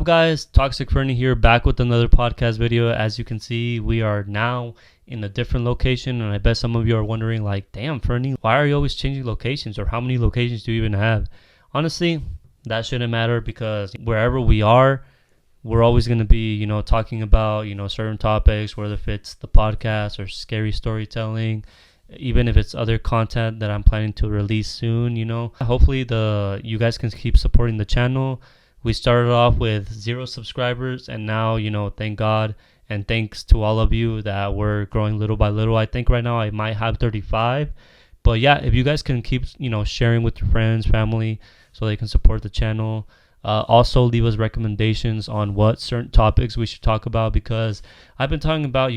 guys? Toxic Fernie here, back with another podcast video. As you can see, we are now in a different location, and I bet some of you are wondering, like, damn, Fernie, why are you always changing locations, or how many locations do you even have? Honestly, that shouldn't matter, because wherever we are, we're always going to be, talking about, certain topics, whether if it's the podcast or scary storytelling, even if it's other content that I'm planning to release soon, Hopefully you guys can keep supporting the channel. We started off with 0 subscribers, and now, thank God and thanks to all of you that we're growing little by little. I think right now I might have 35. But yeah, if you guys can keep, sharing with your friends, family, so they can support the channel. Also leave us recommendations on what certain topics we should talk about, because I've been talking about,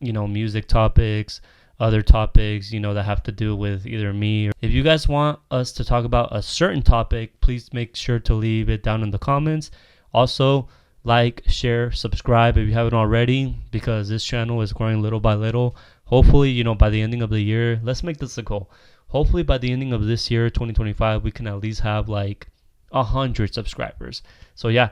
music topics, other topics, that have to do with either me. If you guys want us to talk about a certain topic, please make sure to leave it down in the comments. Also, like, share, subscribe if you haven't already, because this channel is growing little by little. Hopefully, by the ending of the year, let's make this a goal. Hopefully by the ending of this year, 2025, we can at least have like 100 subscribers. So yeah,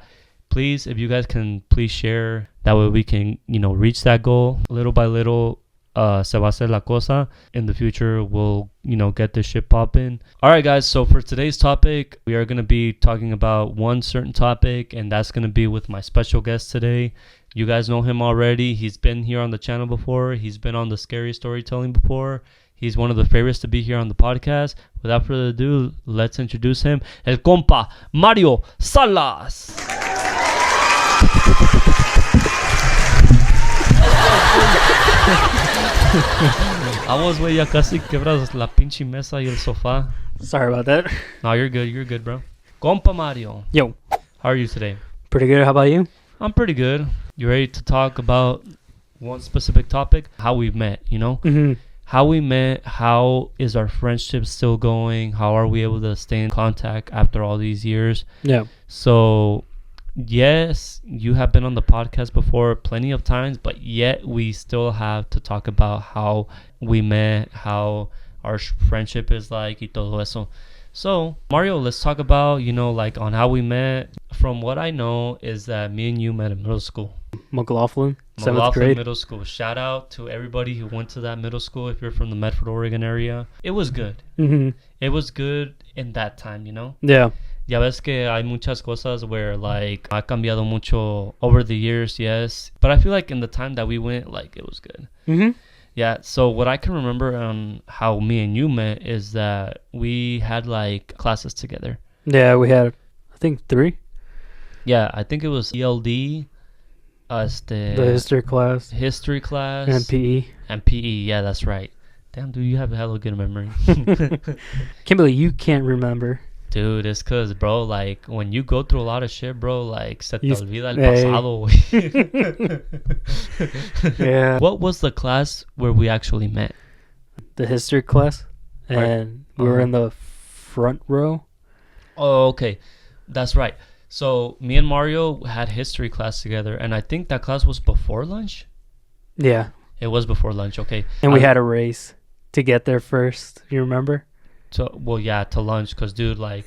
please, if you guys can please share, that way we can, reach that goal little by little. Se va a hacer la cosa. In the future, we'll, get this shit popping. All right, guys. So for today's topic, we are going to be talking about one certain topic, and that's going to be with my special guest today. You guys know him already. He's been here on the channel before. He's been on the scary storytelling before. He's one of the favorites to be here on the podcast. Without further ado, let's introduce him. El compa, Mario Salas. Vamos, güey, ya casi quebras la pinche mesa y el sofá. Sorry about that. No, you're good, bro. Compa Mario. Yo. How are you today? Pretty good. How about you? I'm pretty good. You ready to talk about one specific topic? How we met, Mm-hmm. How we met, how is our friendship still going? How are we able to stay in contact after all these years? Yeah. So, yes, you have been on the podcast before plenty of times, but yet we still have to talk about how we met, how our friendship is like, y todo eso. So, Mario, let's talk about, on how we met. From what I know is that me and you met in middle school. McLaughlin, 7th grade. Middle School. Shout out to everybody who went to that middle school. If you're from the Medford, Oregon area, it was good. Mm-hmm. It was good in that time, Yeah. Ya ves que hay muchas cosas where, like, ha cambiado mucho over the years, yes. But I feel like in the time that we went, like, it was good. Mm-hmm. Yeah, so what I can remember on how me and you met is that we had, like, classes together. Yeah, we had, I think, 3. Yeah, I think it was ELD, the history class. History class. And PE. And PE, yeah, that's right. Damn, dude, you have a hella good memory. Can't believe you can't remember. Dude, it's cause, bro, like, when you go through a lot of shit, bro, like, se te olvida el Hey. pasado, güey. Yeah. What was the class where we actually met? The history class. And we were in the front row. Oh, okay. That's right. So, me and Mario had history class together, and I think that class was before lunch? Yeah. It was before lunch, okay. And we had a race to get there first. You remember? To lunch, because, dude, like,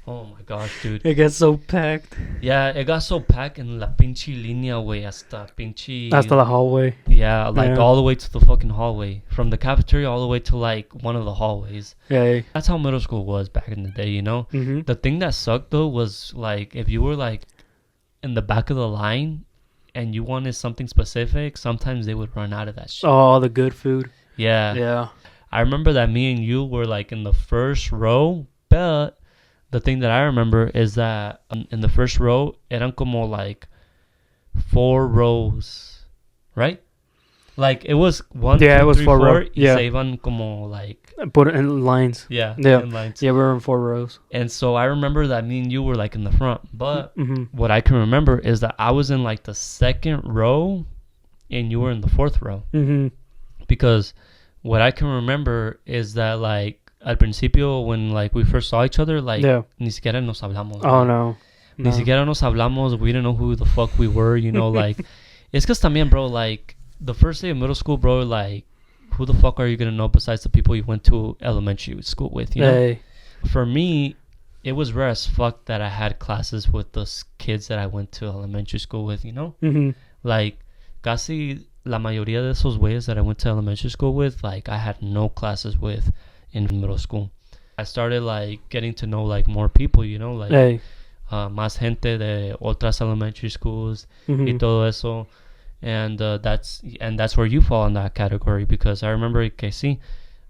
oh my gosh, dude. It gets so packed. Yeah, it got so packed in la pinche línea, güey, hasta the hallway. Yeah, like, all the way to the fucking hallway. From the cafeteria all the way to, like, one of the hallways. Yeah. That's how middle school was back in the day, Mm-hmm. The thing that sucked, though, was, like, if you were, like, in the back of the line and you wanted something specific, sometimes they would run out of that shit. Oh, the good food. Yeah. Yeah. I remember that me and you were, like, in the first row, but the thing that I remember is that in the first row, eran como, like, 4 rows, right? Like, it was 1, 2, it was 3, 4 4, rows. Yeah. se iban como, like... Put it in lines. Yeah, Yeah. in lines. Yeah, we were in 4 rows. And so I remember that me and you were, like, in the front. But Mm-hmm. what I can remember is that I was in, like, the 2nd row and you were in the 4th row. Mm-hmm. Because what I can remember is that, like, al principio, when, like, we first saw each other, like, ni siquiera nos hablamos. Oh, no. Ni siquiera nos hablamos. We didn't know who the fuck we were, like. It's because también, bro, like, the first day of middle school, bro, like, who the fuck are you going to know besides the people you went to elementary school with, Hey. For me, it was rare as fuck that I had classes with those kids that I went to elementary school with, you know? Mm-hmm. Like, casi la mayoría de esos güeyes that I went to elementary school with, like, I had no classes with in middle school. I started, like, getting to know, like, more people, you know? Like, Hey. Más gente de otras elementary schools Mm-hmm. y todo eso. And that's where you fall in that category, because I remember que sí,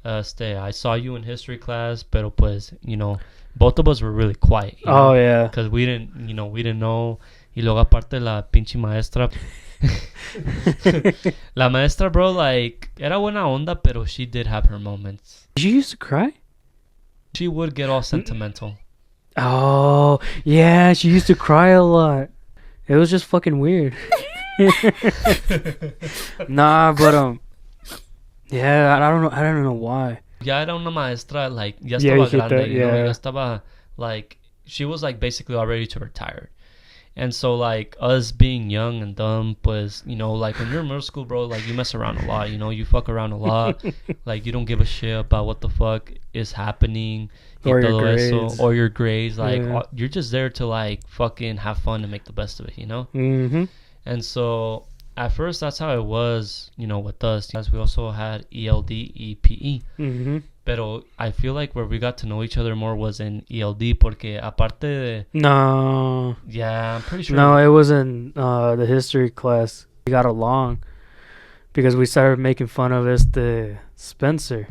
I saw you in history class, pero pues, you know, both of us were really quiet. You know? Oh, yeah. Because we didn't know. Y luego aparte la pinche maestra. La maestra, bro, like, era buena onda, pero she did have her moments. Did you used to cry? She would get all sentimental. Oh, yeah. She used to cry a lot. It was just fucking weird. Nah, but yeah, I don't know why. Ya era una maestra, like, ya Yeah, estaba hijita, grande, you know, yeah. ya estaba, like, she was, like, basically already to retire. And so, like, us being young and dumb, pues, you know, like, when you're in middle school, bro, like, you mess around a lot, you know, you fuck around a lot. Like, you don't give a shit about what the fuck is happening. Or y your todo eso, grades. or your grades. Like, Yeah. you're just there to, like, fucking have fun and make the best of it, you know? Mm-hmm. And so, at first, that's how it was, you know, with us. As we also had ELD, EPE. Mm-hmm. Pero I feel like where we got to know each other more was in ELD, porque aparte de... No. Yeah, I'm pretty sure... No, it was in the history class. We got along because we started making fun of Spencer.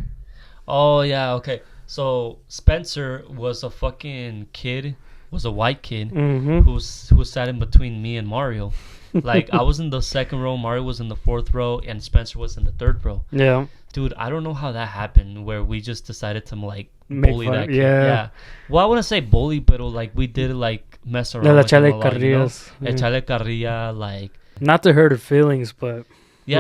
Oh, yeah, okay. So, Spencer was a fucking kid, was a white kid, Mm-hmm. who sat in between me and Mario. Like, I was in the second row, Mario was in the fourth row, and Spencer was in the third row. Yeah. Dude, I don't know how that happened, where we just decided to, like, Make bully fun- that kid. yeah. Well, I wouldn't say bully, but, like, we did, like, mess around No, with him a echarle lot, you know? carrillas. Yeah. Echarle carrilla, like... Not to hurt her feelings, but Yeah,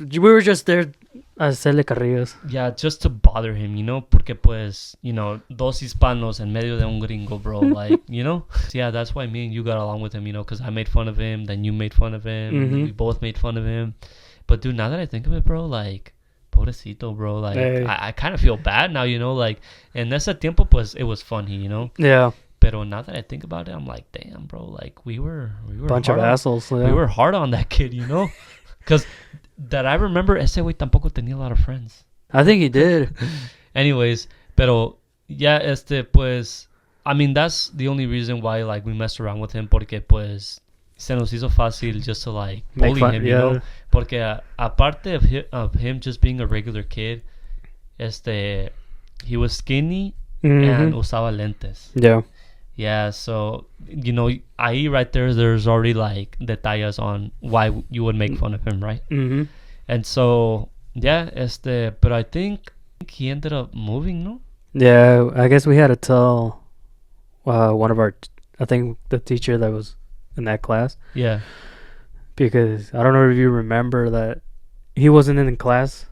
we were just there a hacerle carrillas. yeah, just to bother him, you know? Porque, pues, you know, dos hispanos en medio de un gringo, bro. Like, you know? So, yeah, that's why me and you got along with him, you know? Because I made fun of him, then you made fun of him. Mhm. We both made fun of him. But, dude, now that I think of it, bro, like... Pobrecito, bro. Like, Hey. I kind of feel bad now, you know? Like, en ese tiempo, pues, it was funny, you know? Yeah. Pero now that I think about it, I'm like, damn, bro. Like, we were Bunch of hard on- assholes. Yeah. We were hard on that kid, you know? Because that I remember, ese güey tampoco tenía a lot of friends. I think he did. Anyways, pero, yeah, pues, I mean, that's the only reason why, like, we messed around with him, porque, pues, se nos hizo fácil just to, like, Make bully fun- him, you yeah. know? Porque, aparte of him just being a regular kid, he was skinny and Mhm. usaba lentes. Yeah. Yeah, so, you know, ahí right there's already, like, detalles on why you would make fun of him, right? Mm-hmm. And so, yeah, but I think he ended up moving, no? Yeah, I guess we had to tell one of I think the teacher that was in that class, Yeah. because I don't know if you remember that he wasn't in class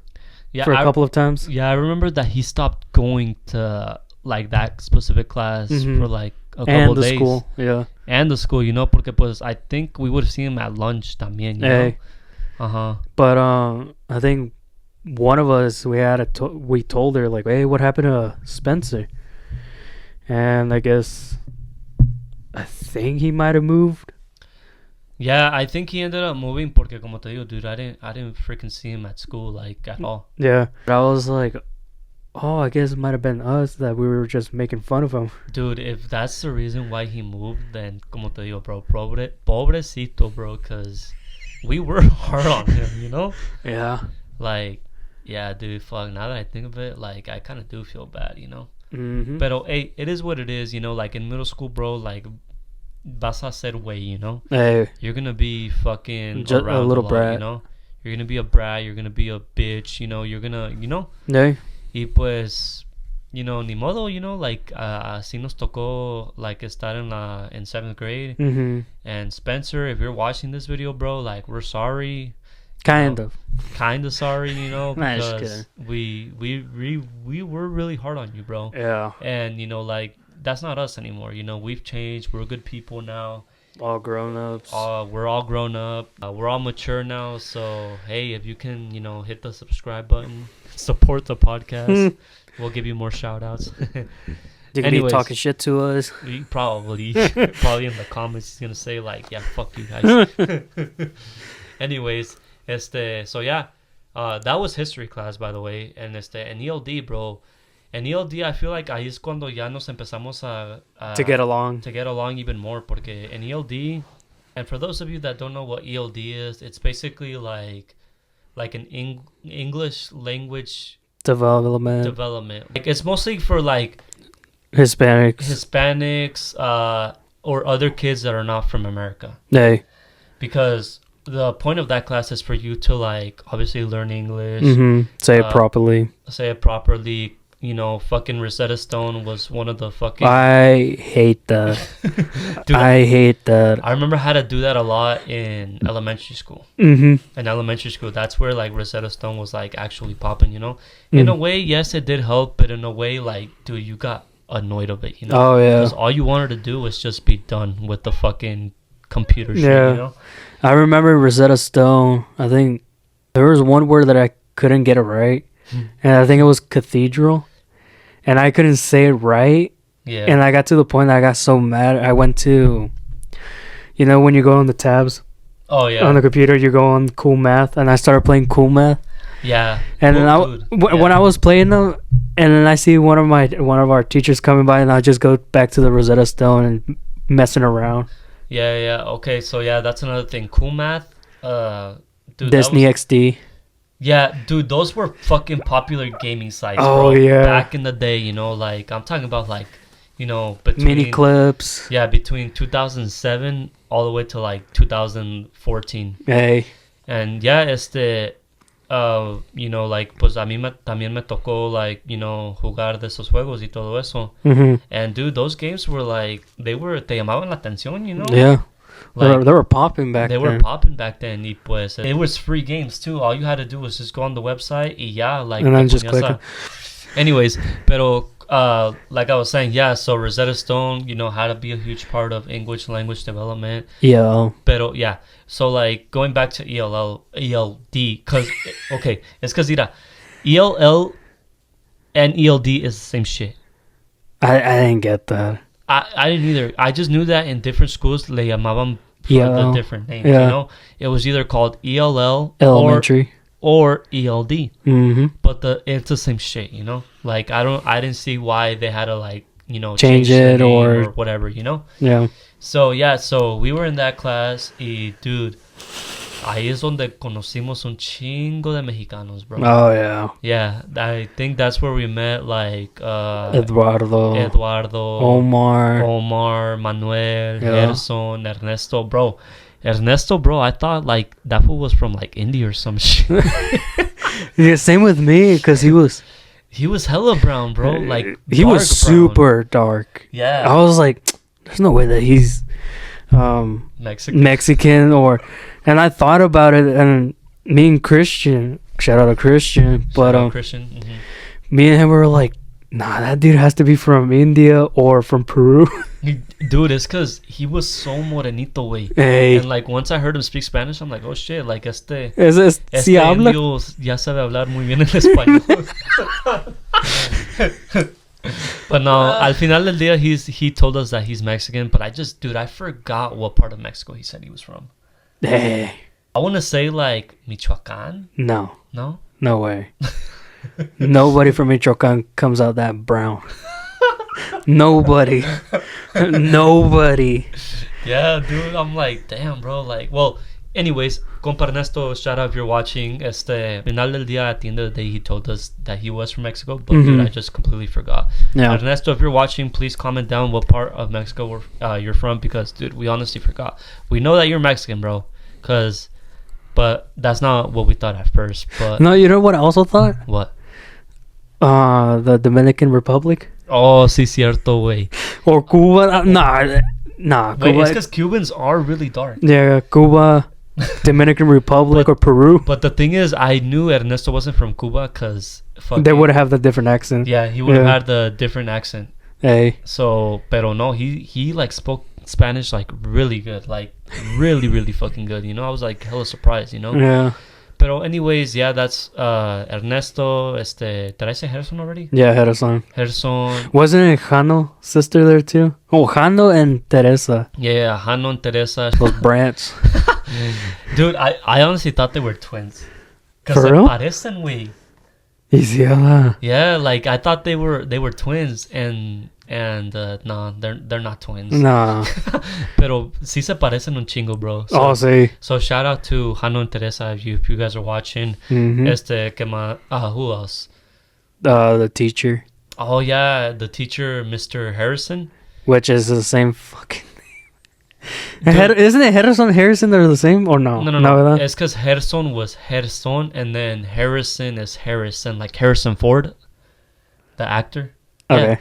Yeah, for a couple of times. Yeah, I remember that he stopped going to, like, that specific class Mhm. for, like, a couple And the days. school, yeah. And the school, you know, porque, pues, I think we would have seen him at lunch también, you know? Hey, Uh-huh. but I think one of us we told her like, hey, what happened to Spencer? And I think he might have moved. Yeah, I think he ended up moving porque, como te digo, dude, I didn't freaking see him at school, like, at all. Yeah, but I was like, oh, I guess it might have been us that we were just making fun of him. Dude, if that's the reason why he moved, then, como te digo, bro, pobrecito, bro, because we were hard on him, you know? Yeah. Like, yeah, dude, fuck, now that I think of it, like, I kind of do feel bad, you know? Mm-hmm. Pero, hey, it is what it is, you know? Like, in middle school, bro, like, vas a ser way, you know? Hey, You're gonna be fucking Just a around little lot, brat. you know? You're gonna be a brat, you're gonna be a bitch, you know? You're gonna, you know? yeah. Y pues, you know, ni modo, you know, like, así nos tocó, like, estar in 7th grade. Mm-hmm. And Spencer, if you're watching this video, bro, like, we're sorry. Kind of. Kind of sorry, you know, Nah, just because we were really hard on you, bro. Yeah. And, you know, like, that's not us anymore. You know, we've changed. We're good people now. All grown ups. We're all grown up. We're all mature now. So, hey, if you can, you know, hit the subscribe button, support the podcast. We'll give you more shout outs. You could be Anyways. talking shit to us. Probably in the comments he's gonna say like, yeah, fuck you guys. Anyways, so yeah, that was history class, by the way. And en ELD, bro. En ELD, I feel like ahí es cuando ya nos empezamos To get along. to get along even more. Porque en ELD, and for those of you that don't know what ELD is, it's basically like an English language Development. Like it's mostly for like Hispanics. Or other kids that are not from America. Hey. Because the point of that class is for you to like obviously learn English, Say it properly. say it properly. You know, fucking Rosetta Stone was one of the fucking. I hate that. Dude, I hate that. I remember how to do that a lot in elementary school. Mm-hmm. In elementary school, that's where like Rosetta Stone was like actually popping. You know, in a way, yes, it did help, but in a way, like, dude, you got annoyed of it. You know, Oh yeah. because all you wanted to do was just be done with the fucking computer shit. Yeah. You know. I remember Rosetta Stone. I think there was one word that I couldn't get it right, and I think it was cathedral, and I couldn't say it right. Yeah. And I got to the point that I got so mad. I went to, you know, when you go on the tabs Oh yeah. on the computer, you go on Cool Math, and I started playing Cool Math. Yeah. And Cool, then dude. when I was playing them, and then I see one of our teachers coming by, and I just go back to the Rosetta Stone and messing around. Yeah. Okay, so yeah, that's another thing. Cool Math. Dude, Disney XD. Yeah, dude, those were fucking popular gaming sites. Oh, bro. yeah. Back in the day, you know, like I'm talking about like, you know, between Mini clips. Yeah, between 2007 all the way to like 2014. Hey. And yeah, you know, like, pues a mí también me tocó, like, you know, jugar de esos juegos y todo eso. Mm-hmm. And dude, those games were like, te llamaban la atención, you know? Yeah. Like, They were popping back then. they were popping back then. Y pues, it was free games too. All you had to do was just go on the website y ya, like, And then te just ponías click a- Anyways, pero, like I was saying, yeah, so Rosetta Stone, you know, had to be a huge part of English language development. Yeah. Pero, yeah, so, like, going back to ELD, because, okay, it's because, mira, ELL and ELD is the same shit. I didn't get that. I didn't either. I just knew that in different schools, le llamaban for the ELL. different names, Yeah. you know? It was either called ELL Elementary. or ELD, Mm-hmm. but it's the same shit, you know? Like, I didn't see why they had to, like, you know, Change the it name or whatever, you know? Yeah. So, yeah, so we were in that class y, dude, ahí es donde conocimos un chingo de mexicanos, bro. Oh yeah. Yeah, I think that's where we met, like, Eduardo. Omar. Manuel, Yeah. Gerson, Ernesto, bro. Ernesto, bro, I thought, like, that fool was from, like, India or some shit. Yeah, same with me, because he was hella brown, bro. Like, he dark was brown. super dark. Yeah. I was like, there's no way that he's Mexican and I thought about it, and me and Christian, shout out to Christian, but Christian. me and him were like, nah, that dude has to be from India or from Peru. Dude, it's because he was so morenito, way. Hey. And, like, once I heard him speak Spanish, I'm like, oh, shit, like, si habla? indio ya sabe hablar muy bien el español. But no, al final del día, he told us that he's Mexican, but I forgot what part of Mexico he said he was from. Hey. I want to say, like, Michoacan? No way. Nobody from Michoacan comes out that brown. Nobody. Yeah, dude, I'm like, damn, bro. Like, well, anyways, compa Ernesto, shout out if you're watching. Final del día, at the end of the day, he told us that he was from Mexico, but dude, I just completely forgot. Yeah. Ernesto, if you're watching, please comment down what part of Mexico you're from, because, dude, we honestly forgot. We know that you're Mexican, bro, but that's not what we thought at first. But No, you know what I also thought? what? The Dominican Republic. Oh, sí, cierto, way. Or Cuba. Nah, Wait, Cuba. it's because Cubans are really dark. Yeah, Cuba, Dominican Republic, or Peru. But the thing is, I knew Ernesto wasn't from Cuba because They would have the different accent. Yeah, he would have had the different accent. Hey. So, pero no, he like spoke Spanish like really good, like really, really fucking good. You know, I was like hella surprised, you know? Yeah. Pero anyways, yeah, that's Ernesto. Did I say Gerson already? Yeah, Harrison. Gerson. Wasn't it Jano's sister there too? Oh, Jano and Teresa. Yeah, Hano and Teresa. Those brants. Dude, I honestly thought they were twins. For Cause se real? parecen, güey. Yeah. Yeah, like I thought they were twins, and no, they're not twins. Nah. Pero sí se parecen un chingo, bro. So, Oh, see. so shout out to Hano and Teresa if you guys are watching. Mm-hmm. Que más? Who else? The teacher, Oh yeah, the teacher, Mr. Harrison. which is the same fucking Dude. Isn't it Harrison Harrison? They're the same or no? No. ¿verdad? It's because Gerson was Gerson, and then Harrison is Harrison, like Harrison Ford, the actor. Okay.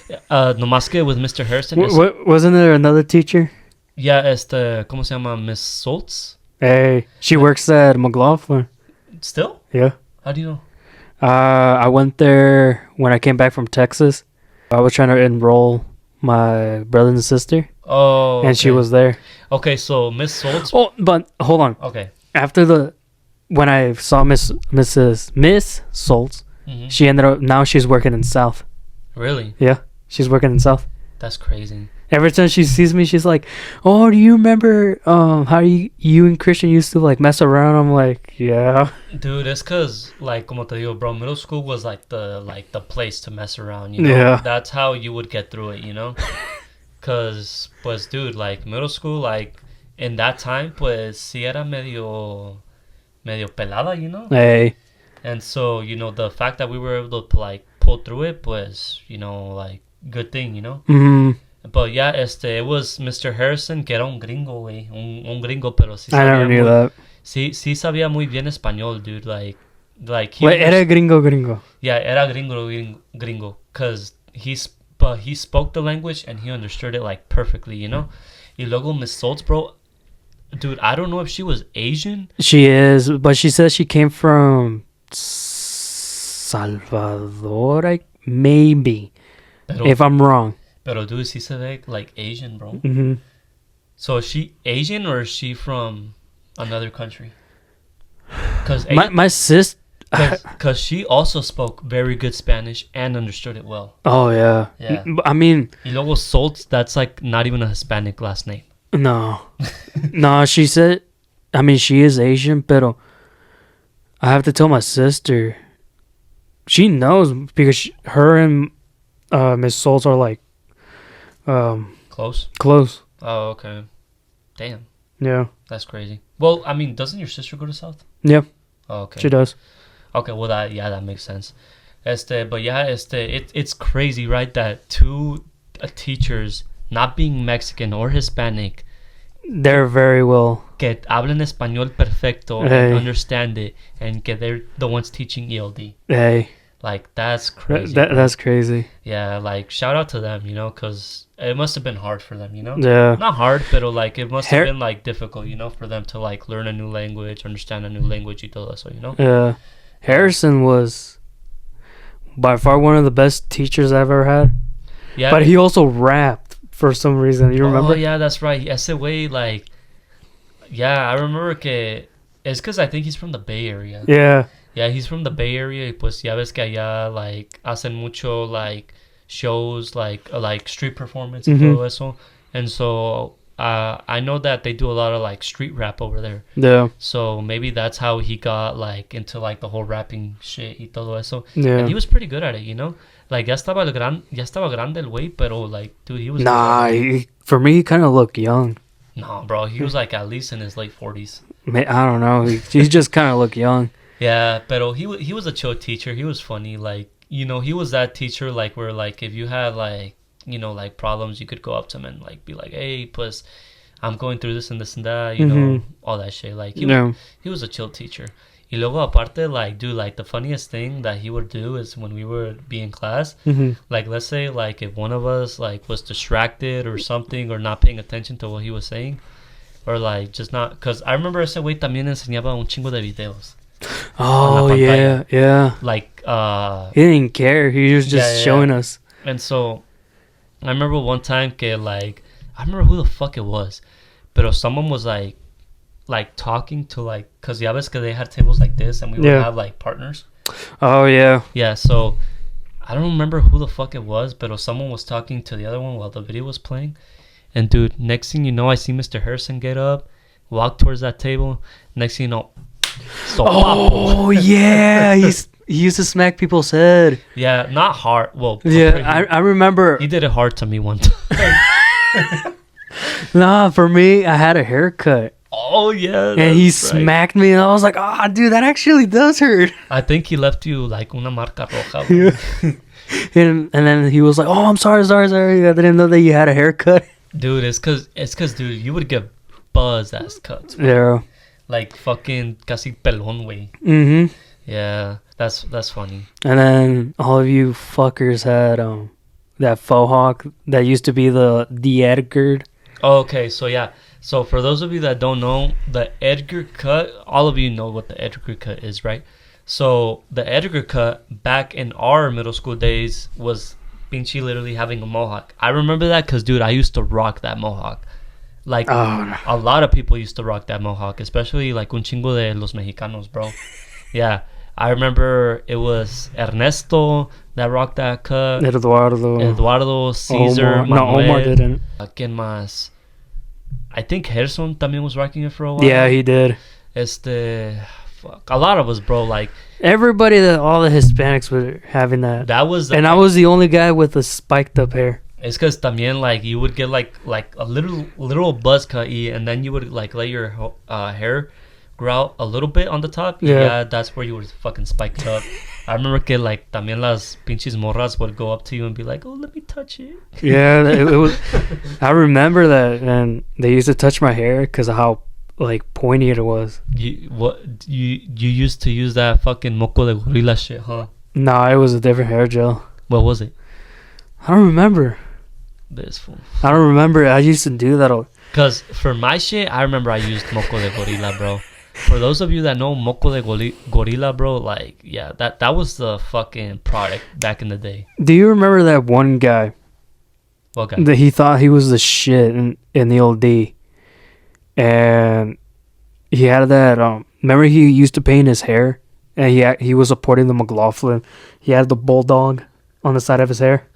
Yeah. Nomás que with Mr. Harrison. Wasn't there another teacher? Yeah, ¿cómo se llama? Miss Soltz? Hey, she works at McLaughlin. Still? Yeah. How do you know? I went there when I came back from Texas. I was trying to enroll my brother and sister, Oh, and she okay. was there. Okay, so Miss Soltz. Oh, but hold on. Okay. After when I saw Miss Soltz, Mhm. she ended up now she's working in South. Really? Yeah, she's working in South. That's crazy. Every time she sees me, she's like, "Oh, do you remember how you and Christian used to like mess around?" I'm like, "Yeah." Dude, it's cause like como te digo, bro, middle school was like the place to mess around, you know? Yeah. That's how you would get through it, you know? Cause pues dude, like middle school, like in that time, pues sí era medio pelada, you know? Hey. And so, you know, the fact that we were able to like pull through it was, you know, like good thing, you know? Mm-hmm. But yeah, it was Mr. Harrison, que era un gringo, güey. Un gringo, pero sí I never sabía knew muy, that. sí sabía muy bien español, dude. Like he Wait, era gringo. yeah, era gringo, cause he spoke the language and he understood it like perfectly, you know. Y luego Miss Soltz, bro, dude, I don't know if she was Asian. She is, but she says she came from Salvador, maybe, if I'm wrong. Pero dude, sí se ve like Asian, bro. Mm-hmm. So is she Asian or is she from another country? Cause My sis. Because she also spoke very good Spanish and understood it well. Oh yeah. Yeah. I mean, Y luego Soltz, that's like not even a Hispanic last name. no, no. She said, I mean, she is Asian, pero I have to tell my sister. She knows because her and Miss Soltz are like Close? close. Oh, okay. Damn. Yeah. That's crazy. Well, I mean, doesn't your sister go to South? Yeah. Oh, okay. She does. Okay, well, that makes sense. But yeah, it's crazy, right? That two teachers, not being Mexican or Hispanic, They're very well. que hablan español perfecto Hey. and understand it, and que they're the ones teaching ELD. Hey, Like, that's crazy. that's crazy. Yeah, like, shout out to them, you know, because it must have been hard for them, you know? Yeah. Not hard, but like, it must have Har- been, like, difficult, you know, for them to, like, learn a new language, understand a new language, y todo eso, you know? Yeah. Harrison was by far one of the best teachers I've ever had. Yeah. But he also rapped for some reason. You remember? Oh, yeah, that's right. Ese way, like, yeah, I remember que it's because I think he's from the Bay Area. Yeah. Yeah, he's from the Bay Area. Y pues ya ves que allá, like, hacen mucho, like, shows, like street performance y todo eso. And so, I know that they do a lot of, like, street rap over there. Yeah. So maybe that's how he got, like, into, like, the whole rapping shit y todo eso. Yeah. And he was pretty good at it, you know? Like, ya estaba grande el güey, pero, like, dude, he was... Nah, for me, he kind of looked young. No, bro, he was, like, at least in his late 40s. I don't know. He just kind of looked young. Yeah, pero he was a chill teacher. He was funny. Like, you know, he was that teacher, like, where, like, if you had, like, you know, like, problems, you could go up to him and, like, be like, hey, pues, I'm going through this and this and that, you know, all that shit. Like, he was a chill teacher. Y luego, aparte, like, dude, like, the funniest thing that he would do is when we would be in class, like, let's say, like, if one of us, like, was distracted or something or not paying attention to what he was saying, or, like, just not, because I remember ese güey también enseñaba un chingo de videos. Oh, yeah. Like, he didn't care. He was just showing us. And so, I remember one time que, like, I remember who the fuck it was, but someone was like, like talking to like, cause ya ves que they had tables like this, and we would Yeah. have like partners. Oh yeah. Yeah, so I don't remember who the fuck it was, but someone was talking to the other one while the video was playing. And dude, next thing you know, I see Mr. Harrison get up, walk towards that table. Next thing you know, Oh yeah, he used to smack people's head. yeah, not hard. Well, Yeah, I remember. he did it hard to me one time. Nah, for me, I had a haircut. Oh yeah, And he that's right. smacked me, and I was like, "Ah, dude, that actually does hurt." I think he left you like una marca roja. Yeah. And then he was like, "Oh, I'm sorry. I didn't know that you had a haircut." Dude, it's cause dude, you would get buzz ass cuts, Yeah. like fucking casi pelón way. Mhm. Yeah, that's funny. And then all of you fuckers had that faux hawk that used to be the Edgar. Oh, okay, so yeah. So for those of you that don't know, the Edgar cut, all of you know what the Edgar cut is, right? So the Edgar cut back in our middle school days was Pinchy literally having a mohawk. I remember that because, dude, I used to rock that mohawk. Like, Oh, no. a lot of people used to rock that mohawk, especially like un chingo de los mexicanos, bro. Yeah, I remember it was Ernesto that rocked that cut. Eduardo, Caesar, Omar. No, Omar Manuel. didn't. ¿Quién más? I think Gerson también was rocking it for a while. Yeah, he did. Fuck. A lot of us, bro. Like, All the Hispanics were having that. that was. And I was the only guy with the spiked up hair. It's because también, like, you would get, like a little buzz cut, and then you would, like, let your hair grow out a little bit on the top. Yeah. That's where you would fucking spike up. I remember que, like, también las pinches morras would go up to you and be like, oh, let me touch it. Yeah, it was. I remember that, and they used to touch my hair because of how like pointy it was. You used to use that fucking moco de gorila shit, huh? No, it was a different hair gel. What was it? I don't remember. This fool. I don't remember. I used to do that. Because for my shit, I remember I used moco de gorila, bro. For those of you that know moco de gorila, bro, like, yeah, that was the fucking product back in the day. Do you remember that one guy What guy? that he thought he was the shit in the old D? And he had that. Remember, he used to paint his hair, and he was supporting the McLaughlin. He had the bulldog on the side of his hair.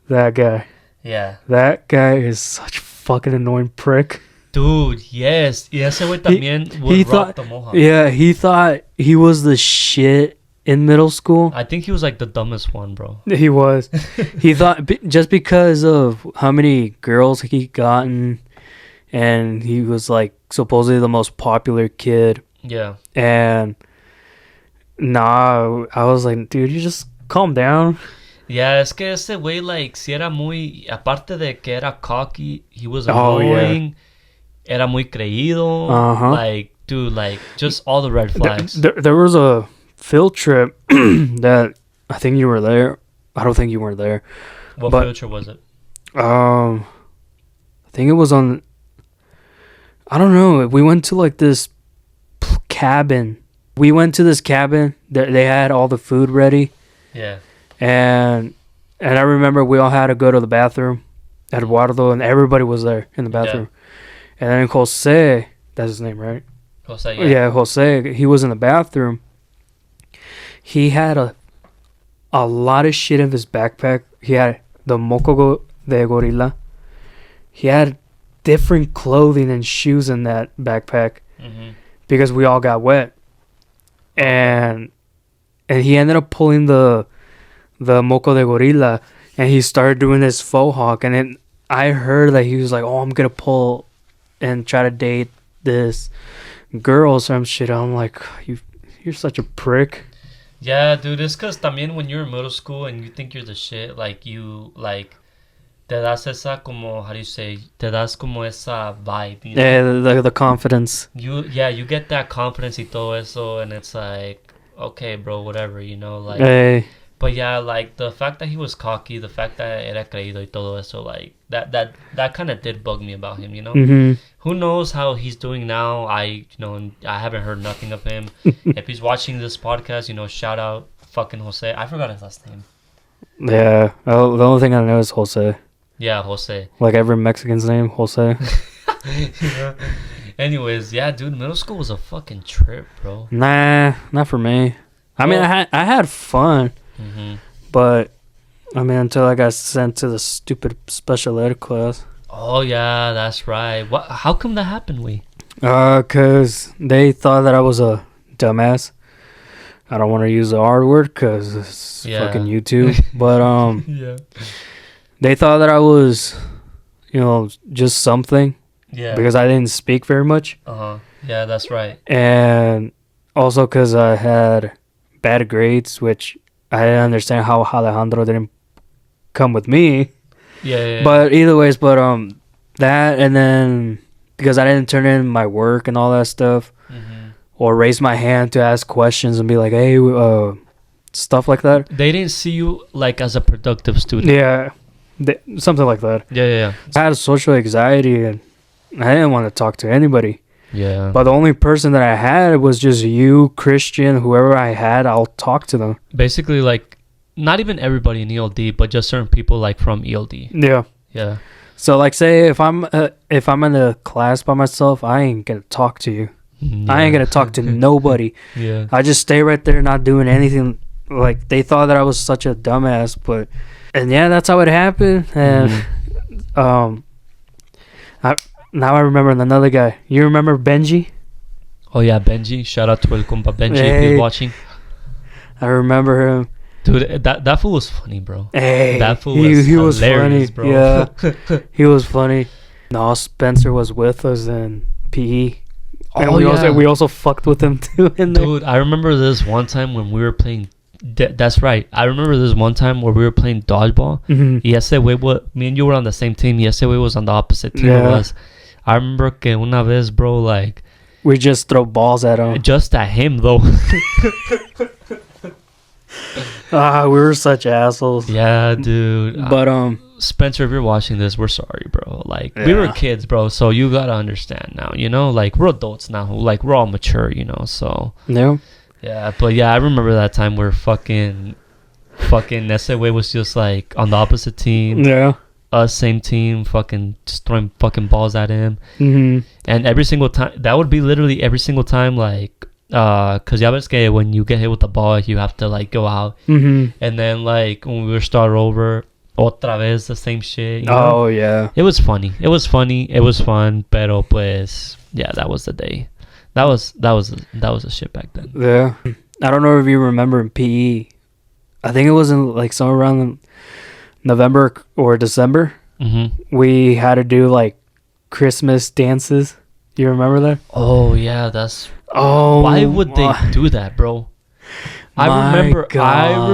That guy. Yeah. That guy is such a fucking annoying prick. Dude, yes. Y ese güey también would he rock thought, the mohawk. yeah, he thought he was the shit in middle school. I think he was like the dumbest one, bro. He was. He thought just because of how many girls he gotten, and he was like supposedly the most popular kid. Yeah. And nah, I was like, dude, you just calm down. Yeah, es que ese güey, like, si era muy... Aparte de que era cocky, he was Oh, yeah. annoying. Era muy creído. Uh-huh. Like, dude, like, just all the red flags. There was a field trip that I think you were there. I don't think you were there. What but- future was it? I think it was on. I don't know. We went to like this cabin. We went to this cabin. They had all the food ready, Yeah. and I remember we all had to go to the bathroom at Eduardo, and everybody was there in the bathroom. And then Jose, that's his name, right? Jose, Yeah, Jose. He was in the bathroom. He had a lot of shit in his backpack. He had the moco de gorila. He had different clothing and shoes in that backpack Mm-hmm. because we all got wet. And he ended up pulling the moco de gorila, and he started doing this faux hawk. And then I heard that he was like, "Oh, I'm gonna pull and try to date this girl or some shit." I'm like, you're such a prick. Yeah, dude, it's because también when you're in middle school and you think you're the shit, like, you, like, te das esa como, how do you say, te das como esa vibe, you know? Yeah, the confidence. You get that confidence y todo eso, and it's like, okay, bro, whatever, you know, like, Hey, but yeah, like, the fact that he was cocky, the fact that era creído y todo eso, like, that kind of did bug me about him, you know? mm-hmm. Who knows how he's doing now? I haven't heard nothing of him. If he's watching this podcast, shout out fucking Jose. I forgot his last name. Yeah, the only thing I know is Jose. Yeah, Jose. Like every Mexican's name, Jose. Yeah. Anyways, yeah, dude, middle school was a fucking trip, bro. Nah, not for me. I mean, I had fun, but I mean, until I got sent to the stupid special ed class. Oh yeah, that's right. What? How come that happened, we? Cause they thought that I was a dumbass. I don't want to use the R word because it's fucking YouTube, but Yeah. they thought that I was, just something. Yeah. Because I didn't speak very much. Yeah, that's right. And also because I had bad grades, which I didn't understand how Alejandro didn't come with me. Yeah. But either ways, that, and then because I didn't turn in my work and all that stuff, or raise my hand to ask questions and be like, hey, stuff like that. They didn't see you like as a productive student. Yeah, something like that. Yeah. I had social anxiety and I didn't want to talk to anybody. Yeah. But the only person that I had was just you, Christian, whoever I had, I'll talk to them. Basically, like, not even everybody in ELD, but just certain people like from ELD. Yeah. Yeah. So like, say if I'm in a class by myself, I ain't gonna talk to you. Yeah. I ain't gonna talk to nobody. Yeah. I just stay right there, not doing anything. Like, they thought that I was such a dumbass, and yeah, that's how it happened. And now I remember another guy. You remember Benji? Oh yeah, Benji. Shout out to El Compa Benji if Hey. he's watching. I remember him. Dude, that fool was funny, bro. Hey, That fool was he was funny, hilarious, bro. Yeah, he was funny. No, Spencer was with us in PE. And we also fucked with him too. Dude, I remember this one time when we were playing. That's right. I remember this one time where we were playing dodgeball. Mm-hmm. Y ese way, me and you were on the same team. Y ese way was on the opposite team of us. I remember que una vez, bro, like, we just throw balls at him. just at him though. We were such assholes. Yeah, dude. But Spencer, if you're watching this, we're sorry, bro. Like, we were kids, bro. So you gotta understand now. Like, we're adults now. Like, we're all mature. So. No. Yeah, but yeah, I remember that time where fucking ese way was just like on the opposite team. Yeah. Us, same team, fucking just throwing fucking balls at him. Mm-hmm. And every single time, that would be literally every single time, like, cause ya ves que when you get hit with the ball, you have to like go out. Mm-hmm. And then like when we were start over, otra vez the same shit. Oh yeah. It was funny. It was fun. Pero pues, yeah, that was the day. That was a shit back then. Yeah. I don't know if you remember in PE. I think it was in like somewhere around November or December. Mm-hmm. We had to do like Christmas dances. You remember that? Oh yeah, that's. Oh, why would they do that, bro? I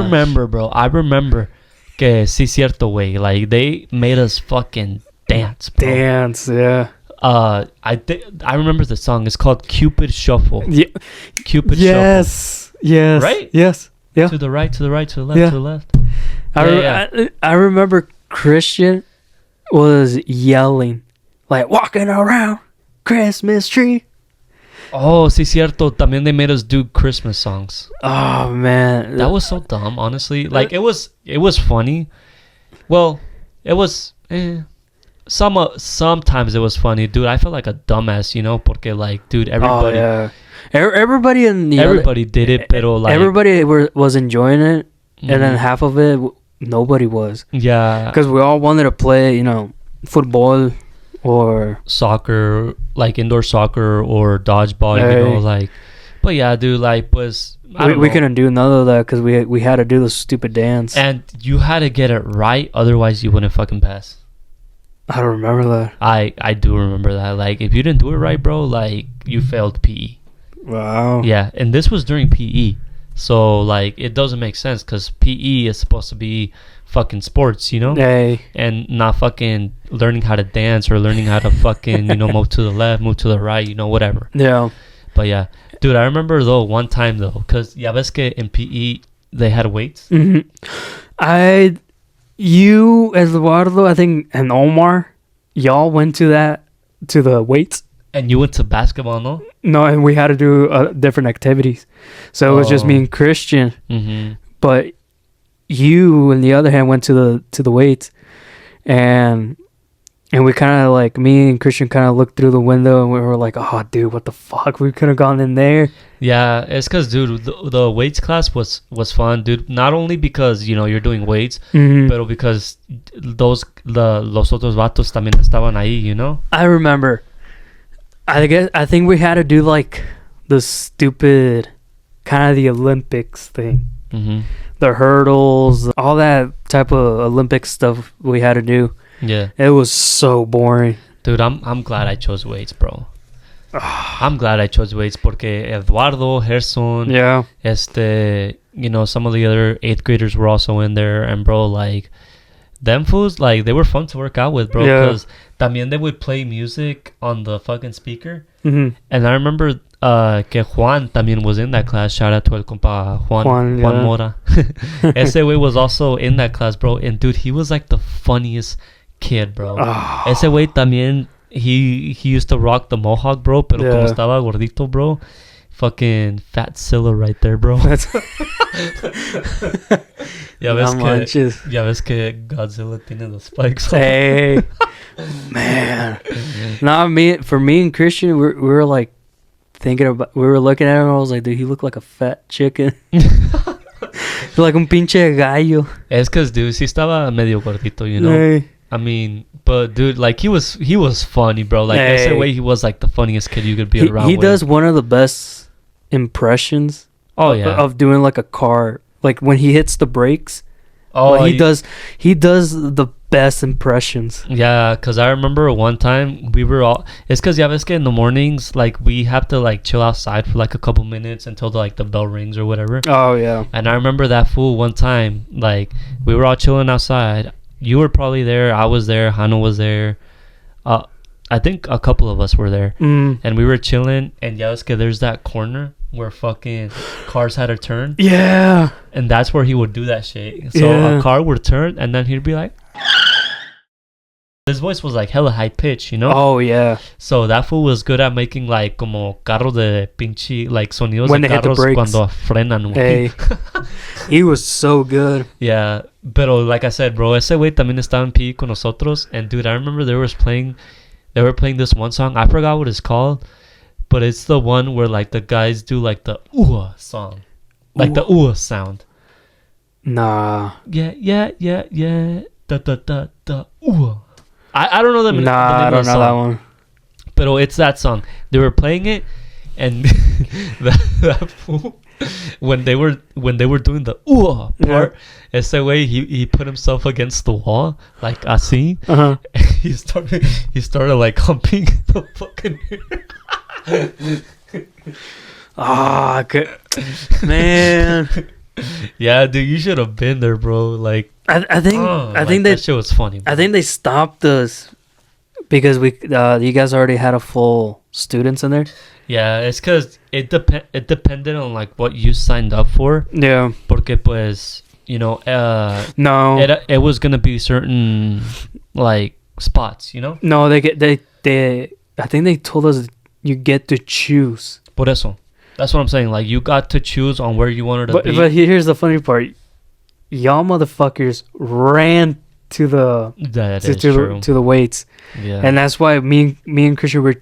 remember, bro. I remember que sí cierto way. Like they made us fucking dance, bro. Dance, yeah. I remember the song. It's called Cupid Shuffle. Yeah. Cupid Shuffle. Yes. Right? Yes. Yeah. To the right, to the right, to the left, to the left. I remember Christian was yelling, like, walking around Christmas tree. Oh, sí cierto. También they made us do Christmas songs. Oh man, that was so dumb. Honestly, like it was funny. Well, it was. Sometimes it was funny, dude. I felt like a dumbass, porque like, dude, everybody. Oh, yeah. Everybody everybody did it, pero like everybody was enjoying it, and then half of it nobody was. Yeah, because we all wanted to play, football or soccer, like indoor soccer or dodgeball, like. But yeah, dude, like we couldn't do none of that because we had to do the stupid dance, and you had to get it right, otherwise you wouldn't fucking pass. I don't remember that. I do remember that. Like, if you didn't do it right, bro, like, you failed PE. Wow. Yeah, and this was during PE. So, like, it doesn't make sense because PE is supposed to be fucking sports, Hey. And not fucking learning how to dance or learning how to fucking, move to the left, move to the right, whatever. Yeah. But, yeah. Dude, I remember, though, one time, though, because, ya ves que in PE, they had weights. Mm-hmm. You, Eduardo, I think, and Omar, y'all went to the weights. And you went to basketball, no? No, and we had to do different activities. So it was just me and Christian. Mm-hmm. But you, on the other hand, went to the weights. And And we kind of like, me and Christian kind of looked through the window and we were like, oh, dude, what the fuck? We could have gone in there. Yeah, it's because, dude, the weights class was fun, dude. Not only because, you know, you're doing weights, but because los otros vatos también estaban ahí, you know? I remember. I think we had to do like the stupid kind of the Olympics thing. The hurdles, all that type of Olympic stuff we had to do. Yeah. It was so boring. Dude, I'm glad I chose weights, bro. I'm glad I chose weights porque Eduardo, Gerson, Yeah. you know, some of the other 8th graders were also in there. And, bro, like, them fools, like, they were fun to work out with, bro. Yeah. Because también they would play music on the fucking speaker. Mm-hmm. And I remember que Juan también was in that class. Shout out to el compa Juan yeah. Mora. Ese way was also in that class, bro. And, dude, he was, like, the funniest kid, bro. Oh. Ese way también, he used to rock the mohawk, bro. Pero como estaba gordito, bro. Fucking fat Scylla right there, bro. Ya ves que Godzilla tiene los spikes. Hey, man. No, for me and Christian, we were like thinking about, we were looking at him. I was like, dude, he looked like a fat chicken. Like un pinche gallo. Es que, dude, sí estaba medio gordito, you know. Hey. I mean, but dude, like he was funny, bro. Like ese way, he was like the funniest kid you could be around. He does one of the best impressions. Oh yeah, of doing like a car, like when he hits the brakes. Oh, like he does the best impressions. Yeah, cause I remember one time we were all. It's cause ya ves que in the mornings, like we have to like chill outside for like a couple minutes until the bell rings or whatever. Oh yeah. And I remember that fool one time, like we were all chilling outside. You were probably there. I was there. Hano was there. I think a couple of us were there, and we were chilling. And ya ves que there's that corner where fucking cars had to turn. Yeah. And that's where he would do that shit. So a car would turn, and then he'd be like, his voice was like hella high pitch, you know? Oh, yeah. So that fool was good at making like como carro de pinche, like sonidos when de they carros hit the brakes. cuando frenan. Hey. He was so good. Yeah. Pero like I said, bro, ese güey también estaba en PE con nosotros. And dude, I remember they were playing this one song. I forgot what it's called. But it's the one where like the guys do like the ooh song. Like the ooh sound. Nah. Yeah. Da da da da ooh. I don't know the name I don't know that one. But it's that song. They were playing it, and that fool, when they were doing the ooh part, ese way he put himself against the wall like así. Uh-huh. He started like humping the fucking Ah, man. Yeah, dude, you should have been there, bro. Like I think that shit was funny, bro. I think they stopped us because you guys already had a full students in there. Yeah, it's because it depended on like what you signed up for. Yeah. Porque pues, you know, no, it was gonna be certain like spots, you know. No, they I think they told us you get to choose. Por eso. That's what I'm saying. Like, you got to choose on where you wanted to be. But here's the funny part. Y'all motherfuckers ran to the weights. Yeah. And that's why me and Christian we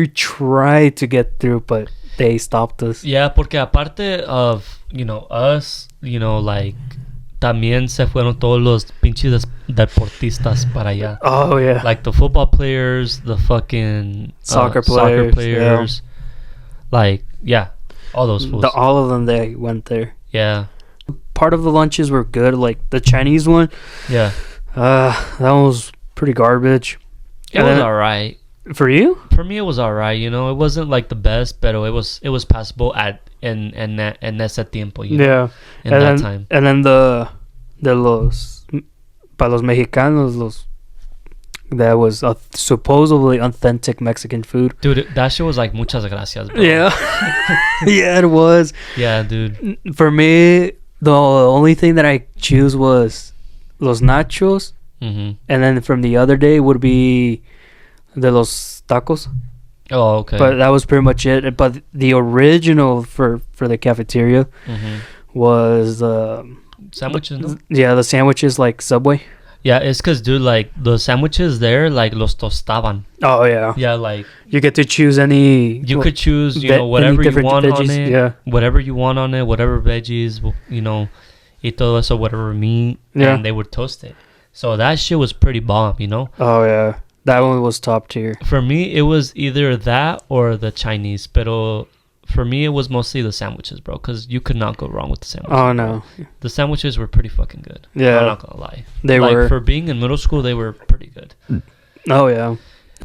tried to get through, but they stopped us. Yeah, porque aparte of, you know, us, you know, like, también se fueron todos los pinches deportistas para allá. Oh, yeah. Like, the football players, the fucking soccer players. Yeah. Like, yeah, all those fools. All of them, they went there. Yeah. Part of the lunches were good, like the Chinese one. Yeah. That one was pretty garbage. It was alright. For you? For me, it was alright. You know, it wasn't like the best, but it was passable en ese tiempo. You know, yeah. In that time. And then para los mexicanos, that was supposedly authentic Mexican food. Dude, that shit was like muchas gracias, bro. Yeah. Yeah, it was. Yeah, dude. For me, the only thing that I choose was los nachos. Mm-hmm. And then from the other day would be de los tacos. Oh, okay. But that was pretty much it. But the original for the cafeteria was sandwiches, no? Yeah, the sandwiches like Subway. Yeah, it's because, dude, like, the sandwiches there, like, los tostaban. Oh yeah. Yeah, like, You get to choose any. you could choose, you ve- know, whatever any you different want on veggies, it. yeah. Whatever you want on it, whatever veggies, you know, y todo eso, whatever meat. Yeah. And they would toast it. So that shit was pretty bomb, you know? Oh yeah, that one was top tier. For me, it was either that or the Chinese. Pero for me, it was mostly the sandwiches, bro. Because you could not go wrong with the sandwiches. Oh no. Bro. The sandwiches were pretty fucking good. Yeah. I'm not going to lie. They like, were. For being in middle school, they were pretty good. Oh yeah.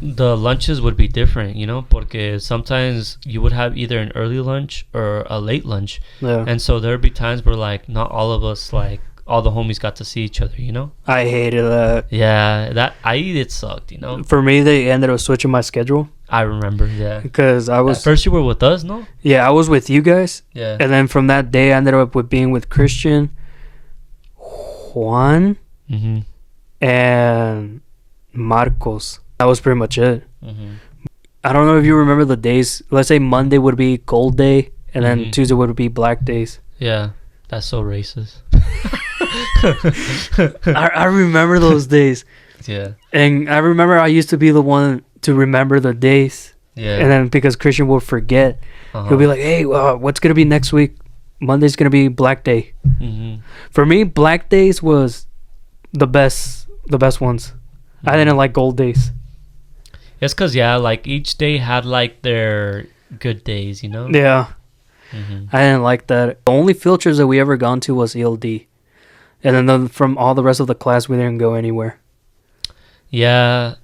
The lunches would be different, you know? Porque sometimes you would have either an early lunch or a late lunch. Yeah. And so there would be times where, like, not all of us, like, all the homies got to see each other, you know? I hated that. Yeah, it sucked, you know? For me, they ended up switching my schedule I remember, yeah. because I was At first you were with us, no? I was with you guys, Yeah. and then from that day, I ended up with being with Christian, Juan, Mm-hmm. and Marcos. That was pretty much it. Mm-hmm. I don't know if you remember the days. Let's say Monday would be gold day, and then Mhm. Tuesday would be black days. Yeah, that's so racist. I remember those days, Yeah, and I remember I used to be the one to remember the days, yeah. and then because Christian would forget, Uh-huh. he'll be like, "Hey, what's gonna be next week? Monday's gonna be Black Day." Mm-hmm. For me, Black Days was the best ones. I didn't like Gold Days. It's because, yeah, like, each day had, like, their good days, you know? Yeah, Mm-hmm. I didn't like that. The only field trips that we ever gone to was ELD, and then from all the rest of the class, we didn't go anywhere. Yeah,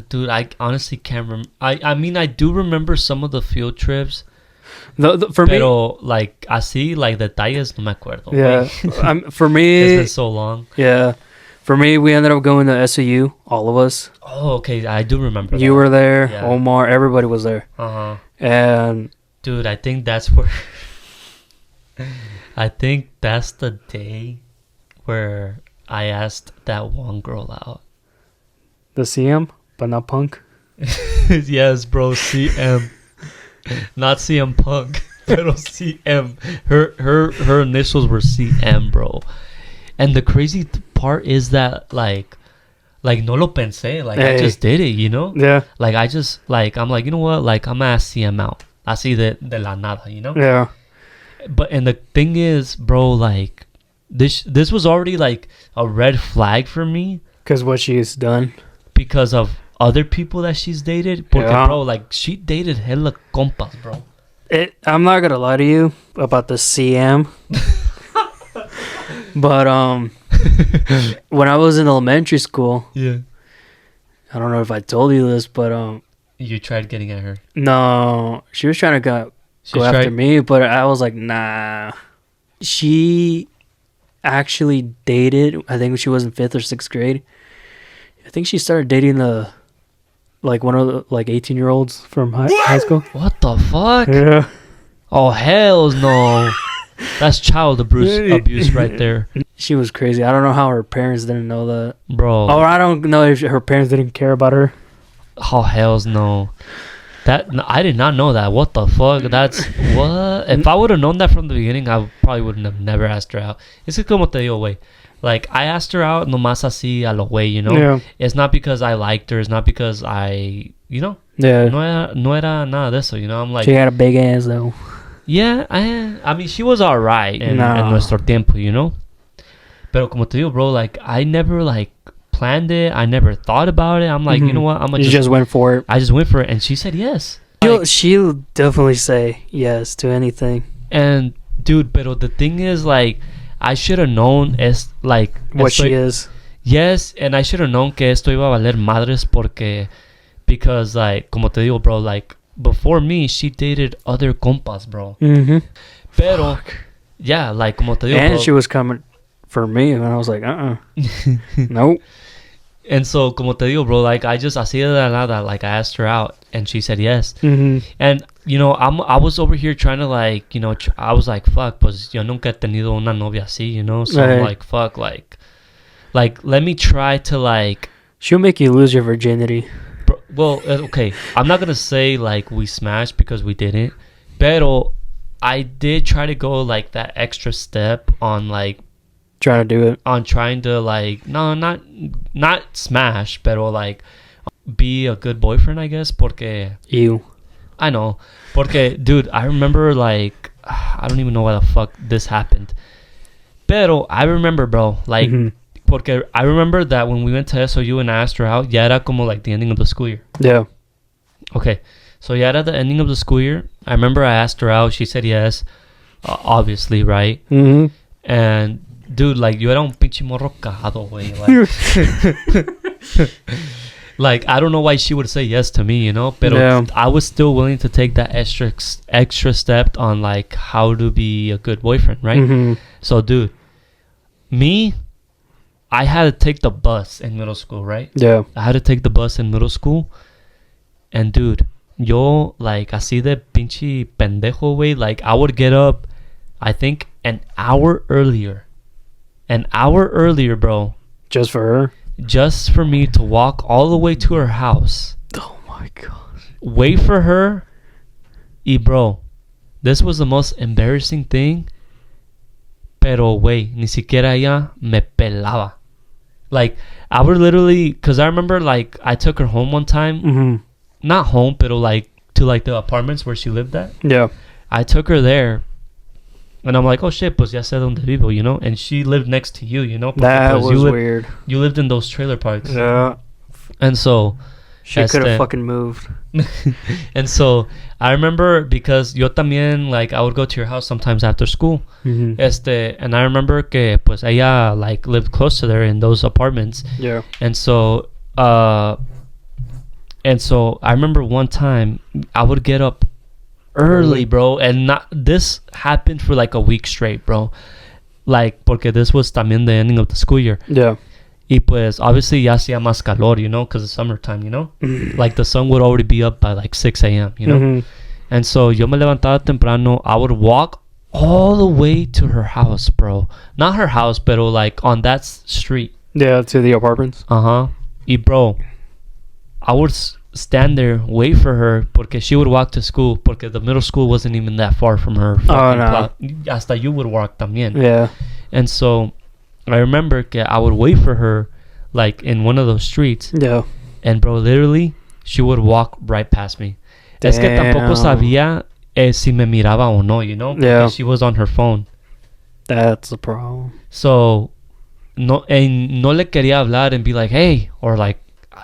dude, I honestly can't remember. I mean, I do remember some of the field trips. For me, Pero, like, así, like, detalles, no me acuerdo. yeah, güey. for It's me, been so long. yeah, for me, we ended up going to SAU, all of us. Oh, okay, I do remember You were there, Yeah. Omar, everybody was there, Uh-huh. and Dude, I think that's where... I think that's the day where I asked that one girl out. the CM, but not Punk. Yes, bro, CM. Not CM Punk, pero CM. Her initials were CM, bro. And the crazy part is that, like no lo pensé. Like, I Hey. just did it, you know? Yeah, Like, I just, like, I'm like, you know what? Like, I'm gonna ask CM out. Así de la nada, you know? yeah, But, and the thing is, bro, like, this was already, like, a red flag for me because what she's done. because of other people that she's dated. Porque, Yeah. bro, like, she dated hella compas, bro. I'm not gonna lie to you about the CM, but when I was in elementary school, Yeah. I don't know if I told you this, but You tried getting at her. no, she was trying to go She after tried. me, but I was like, nah. She actually dated. I think she was in 5th or 6th grade. I think she started dating one of the 18-year-olds from high school. What the fuck? Yeah. Oh, hells no. That's child abuse right there. She was crazy. I don't know how her parents didn't know that. Bro. Or I don't know if her parents didn't care about her. Oh, hells no. I did not know that. What the fuck? That's what? If I would have known that from the beginning, I probably wouldn't have never asked her out. Es que como te digo, güey. Like, I asked her out nomás así a lo güey, you know? Yeah. It's not because I liked her. It's not because I, you know? Yeah. No era nada de eso, you know? I'm like, She had a big ass, though. yeah, I mean, she was alright in Nah. nuestro tiempo, you know? Pero como te digo, bro, like, I never, like, planned it. I never thought about it. I'm like, you know what? I'm gonna You just went for it. I just went for it, and she said yes. Like, She'll definitely say yes to anything. and, dude, pero the thing is, like, I should have known What she is. Yes, and I should have known que esto iba a valer madres because, like, como te digo, bro, like, before me, she dated other compas, bro. Mm-hmm. Pero, yeah, like, como te digo, And bro. she was coming for me, and I was like, nope. And so, como te digo, bro, like, I just, así de la nada, like, I asked her out, and she said yes. Mm-hmm. And, you know, I was over here trying to, like, you know, I was like, fuck, pues, yo nunca he tenido una novia así, you know? So, I'm Right. like, fuck, like, let me try to, like, She'll make you lose your virginity. well, okay, I'm not gonna say, like, we smashed because we didn't, pero I did try to go, like, that extra step on, like, Trying to do it. On trying to like not smash, pero like be a good boyfriend, I guess. Porque You. I know, porque dude, I remember like I don't even know why the fuck this happened. Pero I remember, bro, like porque I remember that when we went to SOU and I asked her out, ya era como like the ending of the school year. Yeah. Okay, so yeah, at the ending of the school year, I remember I asked her out. She said yes, obviously, right? Mm-hmm. And dude, like, yo era un pinche morro cagado, güey. Like, like, I don't know why she would say yes to me, you know? But Yeah. I was still willing to take that extra step on, like, how to be a good boyfriend, right? Mm-hmm. So, dude, I had to take the bus in middle school, right? Yeah. I had to take the bus in middle school. And, dude, yo, like, así de pinche pendejo, güey. Like, I would get up, I think, an hour earlier. An hour earlier, bro. Just for her? Just for me to walk all the way to her house. Oh my gosh. Wait for her. Y, bro, this was the most embarrassing thing. Pero, güey, ni siquiera ella me pelaba. Like, I would literally, because I remember, like, I took her home one time. Mm-hmm. Not home, but like to like the apartments where she lived at. Yeah. I took her there, and I'm like, oh shit, pues ya sé donde vivo, you know. And she lived next to you, you know. That Because was weird. You lived in those trailer parks. Yeah. And so, She could have fucking moved. and so I remember because yo también, like, I would go to your house sometimes after school. Mm-hmm. And I remember que pues ella like lived close to there in those apartments. Yeah. And so I remember one time I would get up early, bro, and not this happened for like a week straight, bro. Like, porque this was también the ending of the school year. Yeah. Y pues obviously ya hacía más calor, you know, because it's summertime, you know. Like the sun would already be up by like 6 a.m., you know. Mm-hmm. And so yo me levantaba temprano. I would walk all the way to her house, bro. Not her house, but like on that street. Yeah, to the apartments. Uh-huh. Y bro, I would stand there, wait for her, porque she would walk to school, porque the middle school wasn't even that far from her. Oh, no. Hasta you would walk también. Yeah. And so I remember que I would wait for her, like, in one of those streets. Yeah. And, bro, literally, she would walk right past me. Damn. Es que tampoco sabía si me miraba o no, you know? Yeah. Because she was on her phone. That's the problem. So, no le quería hablar and be like, hey, or like...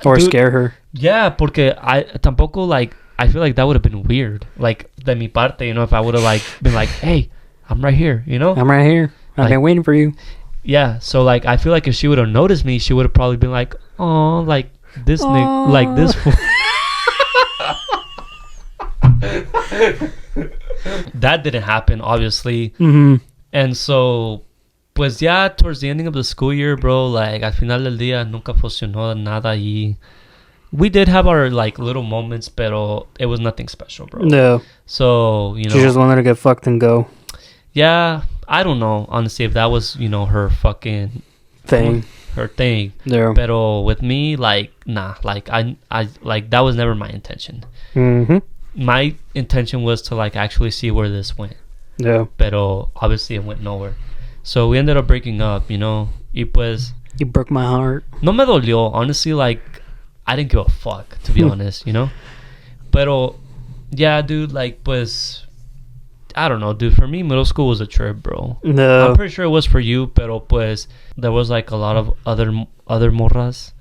Or dude, scare her. Yeah, porque I tampoco, like, I feel like that would have been weird. Like, de mi parte, you know, if I would have, like, been like, hey, I'm right here, you know? I'm right here. I've Like, been waiting for you. Yeah, so, like, I feel like if she would have noticed me, she would have probably been like, oh, like, this nigga, like, this fool. That didn't happen, obviously. Mm-hmm. And so, pues ya towards the ending of the school year, bro, like, al final del día nunca funcionó nada y we did have our, like, little moments, pero it was nothing special, bro. Yeah. So, you know. She just wanted to get fucked and go. Yeah, I don't know, honestly, if that was, you know, her fucking Thing. her thing. Yeah. Pero with me, like, nah, like, I like, that was never my intention. Mm-hmm. My intention was to, like, actually see where this went. Yeah. Pero obviously it went nowhere. So we ended up breaking up, you know. Y pues, You broke my heart. no me dolió. Honestly, like, I didn't give a fuck, to be honest, you know. Pero, yeah, dude, like, pues, I don't know, dude. For me, middle school was a trip, bro. No. I'm pretty sure it was for you, pero pues, there was, like, a lot of other morras,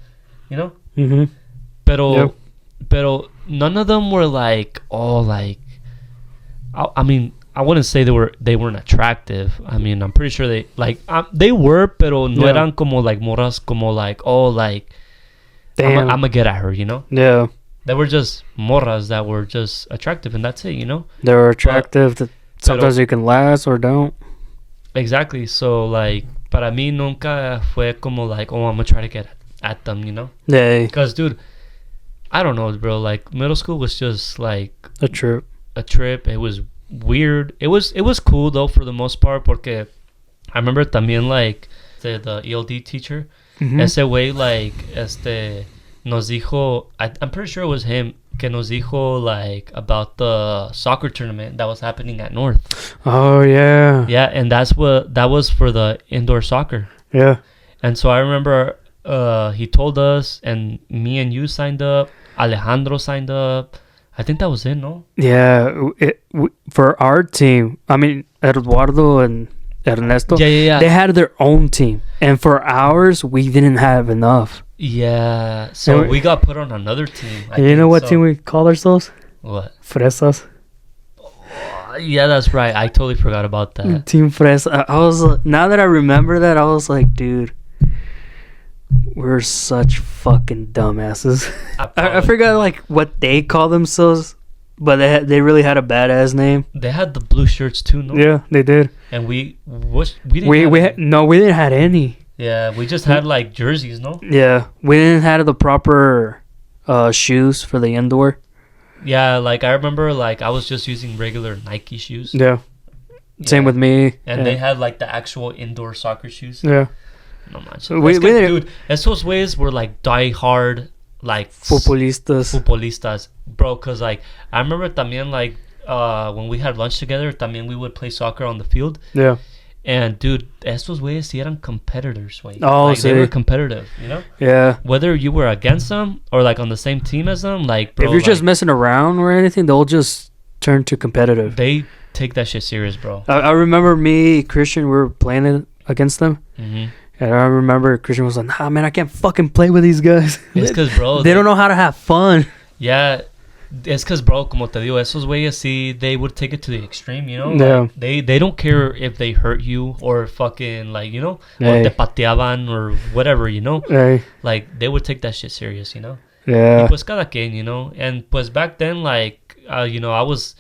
you know. Mm-hmm. Pero none of them were like, oh, like, I mean, I wouldn't say they weren't attractive. I mean, I'm pretty sure they were, pero no eran como like morras, como like, oh, like, Damn. I'm gonna get at her, you know? Yeah. They were just morras that were just attractive, and that's it, you know? They were attractive. Sometimes you can last or don't. Exactly. So, like, para mí nunca fue como like, oh, I'm gonna try to get at them, you know? Yeah. Because, dude, I don't know, bro. Like, middle school was just like A trip. It was weird. It was cool though for the most part, porque I remember también, like, the ELD teacher, Mm-hmm. ese way, like, nos dijo, I'm pretty sure it was him, que nos dijo like about the soccer tournament that was happening at North. Oh yeah. Yeah, and that was for the indoor soccer. Yeah. And so I remember he told us, and me and you signed up. Alejandro signed up. I think that was it, no? Yeah. For our team, I mean, Eduardo and Ernesto, Yeah. they had their own team. And for ours, we didn't have enough. Yeah. So And we got put on another team. You know what team we call ourselves? What? Fresas. Yeah, that's right. I totally forgot about that. Team Fresa. I was now that I remember that, I was like, dude, we're such fucking dumbasses. I forgot like what they call themselves, but they really had a badass name. They had the blue shirts too, no? Yeah, they did. And we didn't. We didn't have any. Yeah, we just had like jerseys, no? Yeah, we didn't have the proper shoes for the indoor. Yeah, like I remember, like I was just using regular Nike shoes. Yeah. Same with me. And they had like the actual indoor soccer shoes. Yeah. No manches. Dude, esos ways were like die hard, like futbolistas, bro. Cause like I remember también like when we had lunch together, también we would play soccer on the field. Yeah. And dude, esos güeyes sí eran competitors, güey. Oh, like, sí. They were competitive, you know? Yeah. Whether you were against them or like on the same team as them, like bro, if you're just like, messing around or anything, they'll just turn to competitive. They take that shit serious, bro. I remember me, Christian, we were playing it against them. Mm-hmm. And I remember Christian was like, nah, man, I can't fucking play with these guys. It's because, bro, they don't know how to have fun. Yeah. It's because, bro, como te digo, esos güeyes, sí, they would take it to the extreme, you know? Yeah. Like, they don't care if they hurt you or fucking, like, you know? Hey. Or te pateaban or whatever, you know? Hey. Like, they would take that shit serious, you know? Yeah. Y pues cada quien, you know? And pues back then, like, you know, I was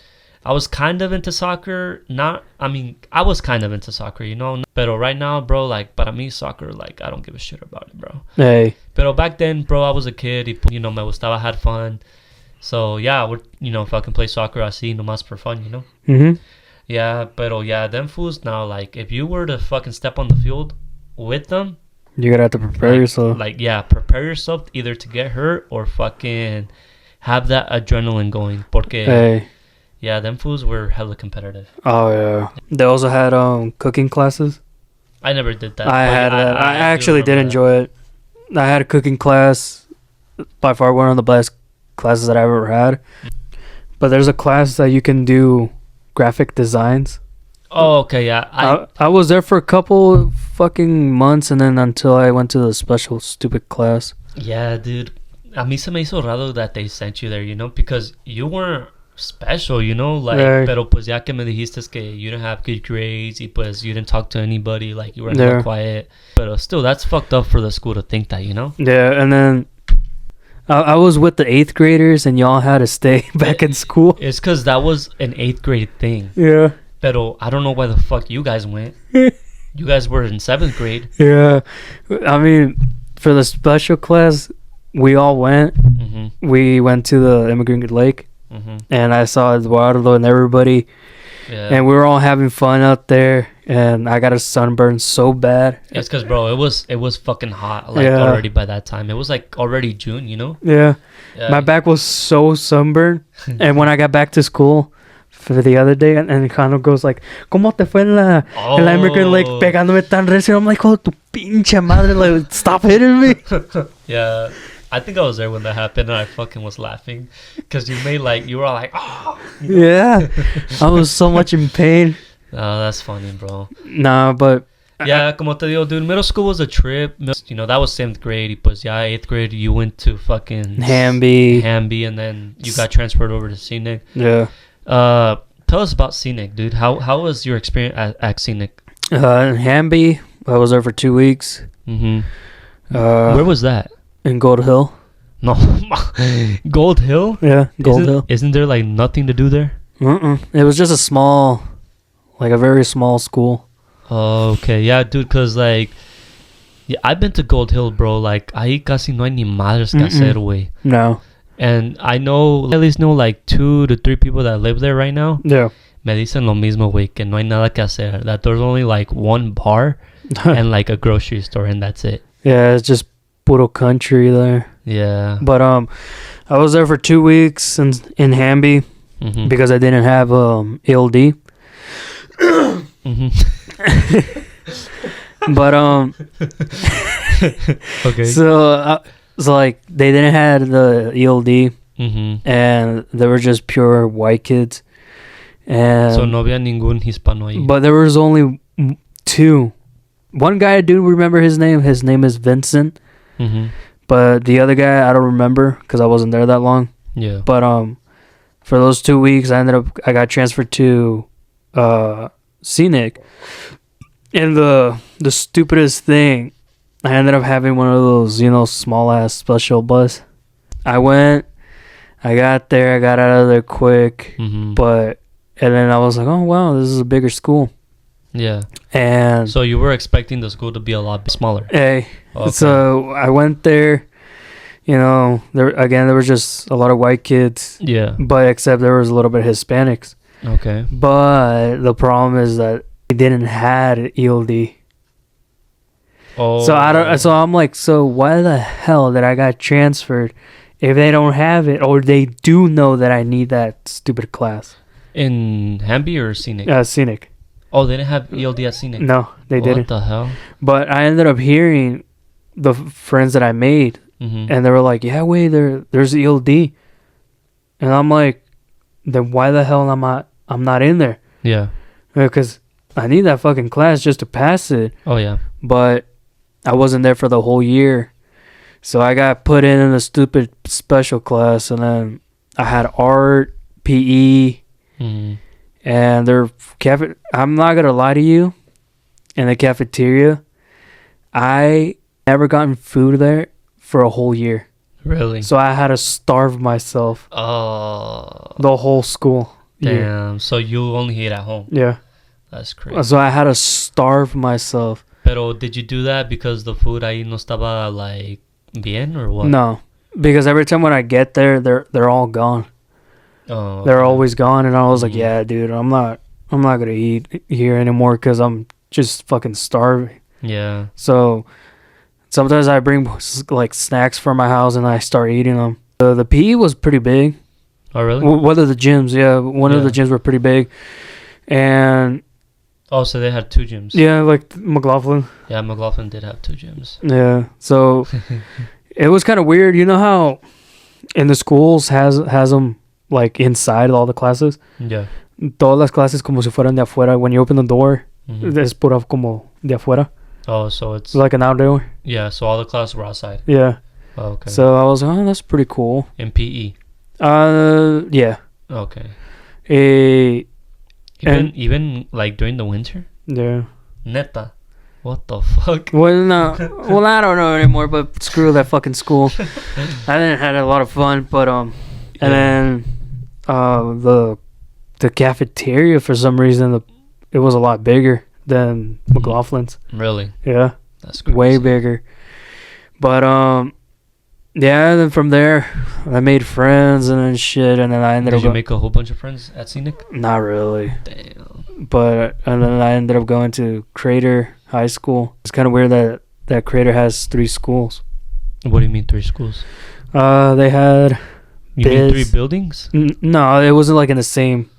kind of into soccer. I was kind of into soccer, you know? Pero right now, bro, like, para mí, soccer, like, I don't give a shit about it, bro. Hey. Pero back then, bro, I was a kid. Y, you know, me gustaba, had fun. So, yeah, I would, you know, fucking play soccer así nomás for fun, you know? Mm-hmm. Yeah, pero yeah, them fools now, like, if you were to fucking step on the field with them, you're gonna have to prepare yourself. Like, yeah, prepare yourself either to get hurt or fucking have that adrenaline going. Porque, Hey. yeah, them fools were hella competitive. Oh, yeah. They also had cooking classes. I never did that. I had that. I actually did enjoy it. I had a cooking class. By far one of the best classes that I ever had. But there's a class that you can do graphic designs. Oh, okay, yeah. I was there for a couple fucking months, and then until I went to the special stupid class. Yeah, dude. A mí se me hizo raro that they sent you there, you know, because you weren't special, you know, like, pero pues ya que me dijiste que you didn't have good grades y pues you didn't talk to anybody, like you were hella quiet. But still, that's fucked up for the school to think that, you know? Yeah, and then I was with the 8th graders and y'all had to stay back in school. It's because that was an 8th grade thing. Yeah. Pero I don't know why the fuck you guys went. You guys were in 7th grade. Yeah. I mean, for the special class, we all went. Mm-hmm. We went to the Immigrant Lake. Mm-hmm. And I saw Eduardo and everybody. Yeah. And we were all having fun out there. And I got a sunburn so bad. It's because, bro, it was fucking hot, like, already by that time. It was, like, already June, you know? Yeah. My back was so sunburned. And when I got back to school for the other day, and Cano goes like, ¿Cómo te fue en la Immigrant Lake pegándome tan recio? I'm like, oh, tu pinche madre, like, stop hitting me. Yeah. I think I was there when that happened, and I fucking was laughing. Because you were all like, oh. You know? Yeah. I was so much in pain. Oh, that's funny, bro. Nah, but... Yeah, como te digo, dude, middle school was a trip. You know, that was 7th grade. Pues, yeah, 8th grade, you went to fucking... Hamby, and then you got transferred over to Scenic. Yeah. Tell us about Scenic, dude. How was your experience at Scenic? In Hamby, I was there for 2 weeks. Mm-hmm. Where was that? In Gold Hill. No. Gold Hill? Yeah, Gold Hill. Isn't there, like, nothing to do there? It was just a very small school. Oh, okay. Yeah, dude, because, like, yeah, I've been to Gold Hill, bro. Like, ahí casi no hay ni madres que hacer, güey. No. And I know, at least know, like, 2 to 3 people that live there right now. Yeah. Me dicen lo mismo, güey, que no hay nada que hacer. That there's only, like, one bar and, like, a grocery store, and that's it. Yeah, it's just puro country there. Yeah. But I was there for 2 weeks in Hamby Mm-hmm. because I didn't have ELD. Mm-hmm. But Okay. so like they didn't have the ELD, Mm-hmm. and they were just pure white kids. And So no había ningún hispano ahí. but there was only 2. One guy I do remember his name. His name is Vincent. Mm-hmm. But the other guy I don't remember because I wasn't there that long. Yeah. But for those 2 weeks, I got transferred to Scenic, and the stupidest thing, I ended up having one of those, small ass special bus. I went, I got there, I got out of there quick, Mm-hmm. and then I was like, oh wow, this is a bigger school. Yeah. And So you were expecting the school to be a lot smaller. hey, Okay. so I went there. There was just a lot of white kids, Yeah. but except there was a little bit of Hispanics. Okay. But the problem is that they didn't had ELD. Oh. So I'm like, so why the hell did I got transferred if they don't have it, or they do know that I need that stupid class? In Hamby or Scenic? Scenic. Oh, they didn't have ELD at Scenic. No, they didn't. What the hell? But I ended up hearing the friends that I made, Mm-hmm. and they were like, yeah, wait, there's ELD. And I'm like, then why the hell I'm not in there? Yeah. Because I need that fucking class just to pass it. Oh yeah. But I wasn't there for the whole year. So I got put in a stupid special class, and then I had art, PE, Mm-hmm. and I'm not going to lie to you, in the cafeteria, I never gotten food there for a whole year. Really? So I had to starve myself Oh. the whole school year. Damn. So you only ate at home. Yeah. That's crazy. So I had to starve myself. Pero did you do that because the food ahí no estaba like bien or what? No. Because every time when I get there, they're all gone. Oh. They're okay. always gone, and I was like, Mhm. yeah, dude, I'm not gonna eat here anymore because I'm just fucking starving. Yeah. So sometimes I bring like snacks from my house and I start eating them. The PE was pretty big. Oh really? One of the gyms, one of the gyms were pretty big, and Oh, so they had 2 gyms. yeah, like McLaughlin. Yeah, McLaughlin did have 2 gyms. Yeah, so it was kind of weird. You know how in the schools has them like inside all the classes. Yeah. Todas las clases como si fueran de afuera. When you open the door, Mhm. es pura como de afuera. Oh, so it's It's like an outdoor. yeah. So all the classes were outside. Yeah. Oh, okay. So I was like, oh, that's pretty cool. In PE. Yeah. Okay. And- Even like during the winter. Yeah. Neta. What the fuck? Well, no. Well, I don't know anymore, but screw that fucking school. I didn't had a lot of fun, but and then the cafeteria, for some reason, it was a lot bigger than McLaughlin's. Really? Yeah, That's crazy. way bigger. But yeah. Then from there, I made friends and then shit, and then I ended Did up you make a whole bunch of friends at Scenic? not really, Damn. but and then I ended up going to Crater High School. It's kind of weird that Crater has 3 schools. What do you mean 3 schools? They had You mean 3 Biz. buildings? no, it wasn't like in the same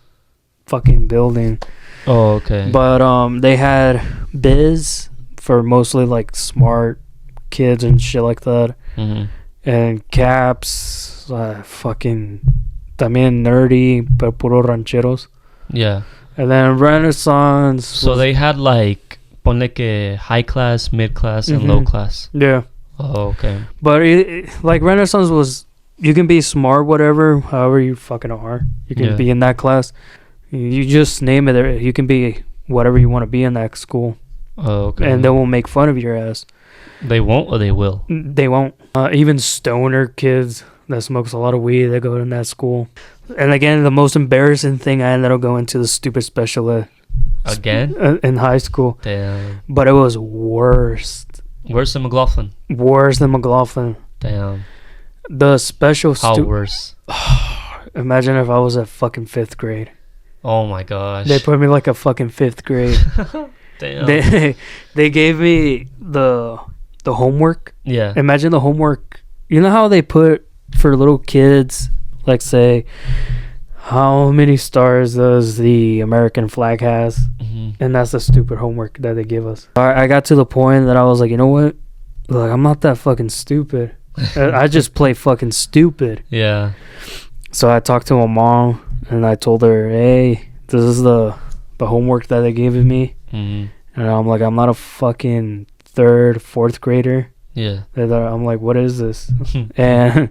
fucking building. Oh, okay. But they had Biz for mostly like smart kids and shit like that, Mm-hmm. and Caps, fucking también nerdy, pero puro rancheros. Yeah. And then Renaissance. So they had like ponle que high class, mid class, and Mhm. low class. Yeah, Oh, okay. but like Renaissance was, you can be smart, whatever, however you fucking are. You can Yeah. be in that class. You just name it. You can be whatever you want to be in that school, Oh, okay. and they won't make fun of your ass. They won't or they will? They won't. Even stoner kids that smokes a lot of weed, they go in that school. And again, the most embarrassing thing, I ended up going to the stupid special ed Again? in high school, Damn. but it was worse Worse than McLaughlin? than McLaughlin. Damn. The special How worse? Imagine if I was at fucking 5th grade. Oh my gosh. They put me like a fucking 5th grade. Damn. They gave me the homework. Yeah. Imagine the homework. You know how they put for little kids, like say, how many stars does the American flag has? And that's the stupid homework that they give us. I got to the point that I was like, you know what? Like, I'm not that fucking stupid. I just play fucking stupid. Yeah. So I talked to my mom and I told her, hey, this is the homework that they gave me. And I'm like, I'm not a fucking third, fourth grader. Yeah. I'm like, what is this? And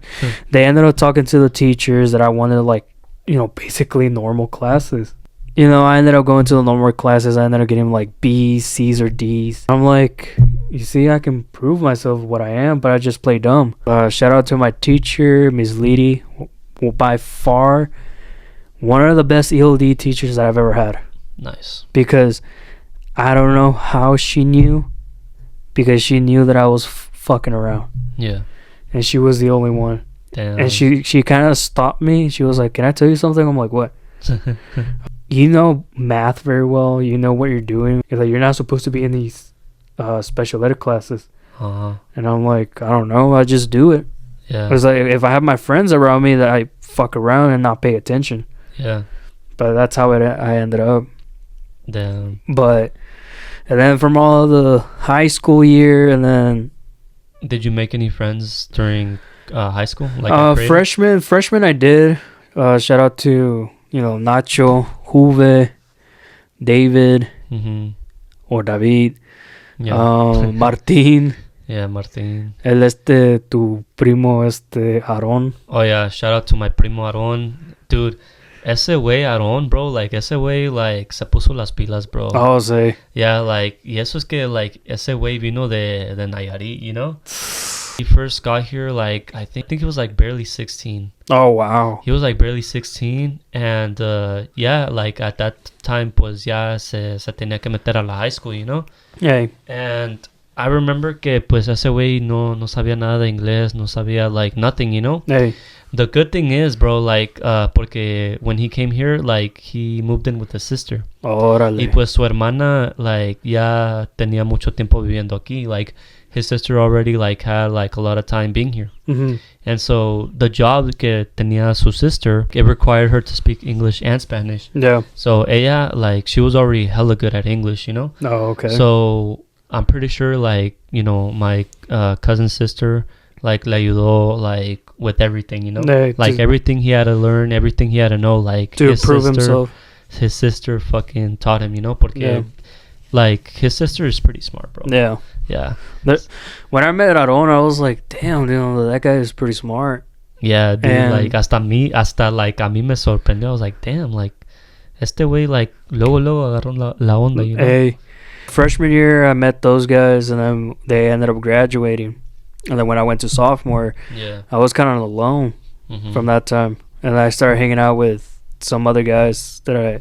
they ended up talking to the teachers that I wanted, like, you know, basically normal classes. You know, I ended up going to the normal classes. I ended up getting like B's, C's, or D's. I'm like, you see, I can prove myself what I am, but I just play dumb. Shout out to my teacher, Ms. Leedy. By far, one of the best ELD teachers that I've ever had. Nice. Because I don't know how she knew, because she knew that I was fucking around. Yeah. And she was the only one. Damn. And she kind of stopped me. She was like, can I tell you something? I'm like, what? You know math very well. You know what you're doing. You're not supposed to be in these special ed classes. And I'm like, I don't know. I just do it. Yeah. It's like, if I have my friends around me, that I fuck around and not pay attention. Yeah. But that's how I ended up. Damn. But, and then from all the high school year, and then... Did you make any friends during high school? Like freshman I did. Shout out to, you know, Nacho, Juve, David, or David, Martin. Yeah, Martin. Tu primo, Aaron. Oh, yeah. Shout out to my primo Aaron. Dude, ese güey Aaron, bro. Like, ese güey, like, se puso las pilas, bro. Oh, sí. Yeah, like, y eso es que, like, ese güey vino de Nayarit, you know? He first got here, like, I think he was, like, barely 16. Oh, wow. He was, like, barely 16. And, yeah, like, at that time, pues, ya se tenía que meter a la high school, you know? Yeah. And I remember que, pues, ese güey no sabía nada de inglés, no sabía, like, nothing, you know? Hey. The good thing is, bro, like, porque when he came here, like, he moved in with his sister. Órale. Y pues su hermana, like, ya tenía mucho tiempo viviendo aquí. Like, his sister already, like, had, like, a lot of time being here. And so the job que tenía su sister, it required her to speak English and Spanish. Yeah. So ella, like, she was already hella good at English, you know? Oh, okay. So I'm pretty sure, like, you know, my cousin's sister, like, le ayudó, like, with everything, you know? Like, everything he had to learn, everything he had to know, like, to prove himself. His sister fucking taught him, you know? Porque, like, his sister is pretty smart, bro. Yeah. Yeah. When I met Aaron, I was like, damn, you know, that guy is pretty smart. Yeah, dude, and like, hasta like, a mí me sorprendió. I was like, damn, like, este güey, like, luego agarró la onda, you know? Hey, freshman year, I met those guys, and then they ended up graduating. And then when I went to sophomore, I was kind of alone from that time. And I started hanging out with some other guys that I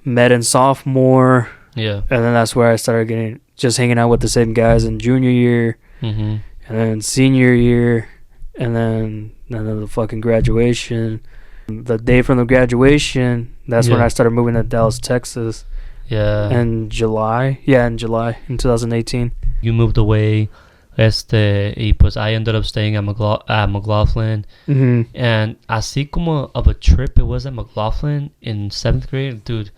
met in sophomore. Yeah. And then that's where I started just hanging out with the same guys in junior year. And then senior year. And then the fucking graduation. The day from the graduation, that's when I started moving to Dallas, Texas. Yeah. In July. Yeah, in July in 2018. You moved away. Y pues I ended up staying at McLaughlin. And así como of a trip it was at McLaughlin in 7th grade, dude,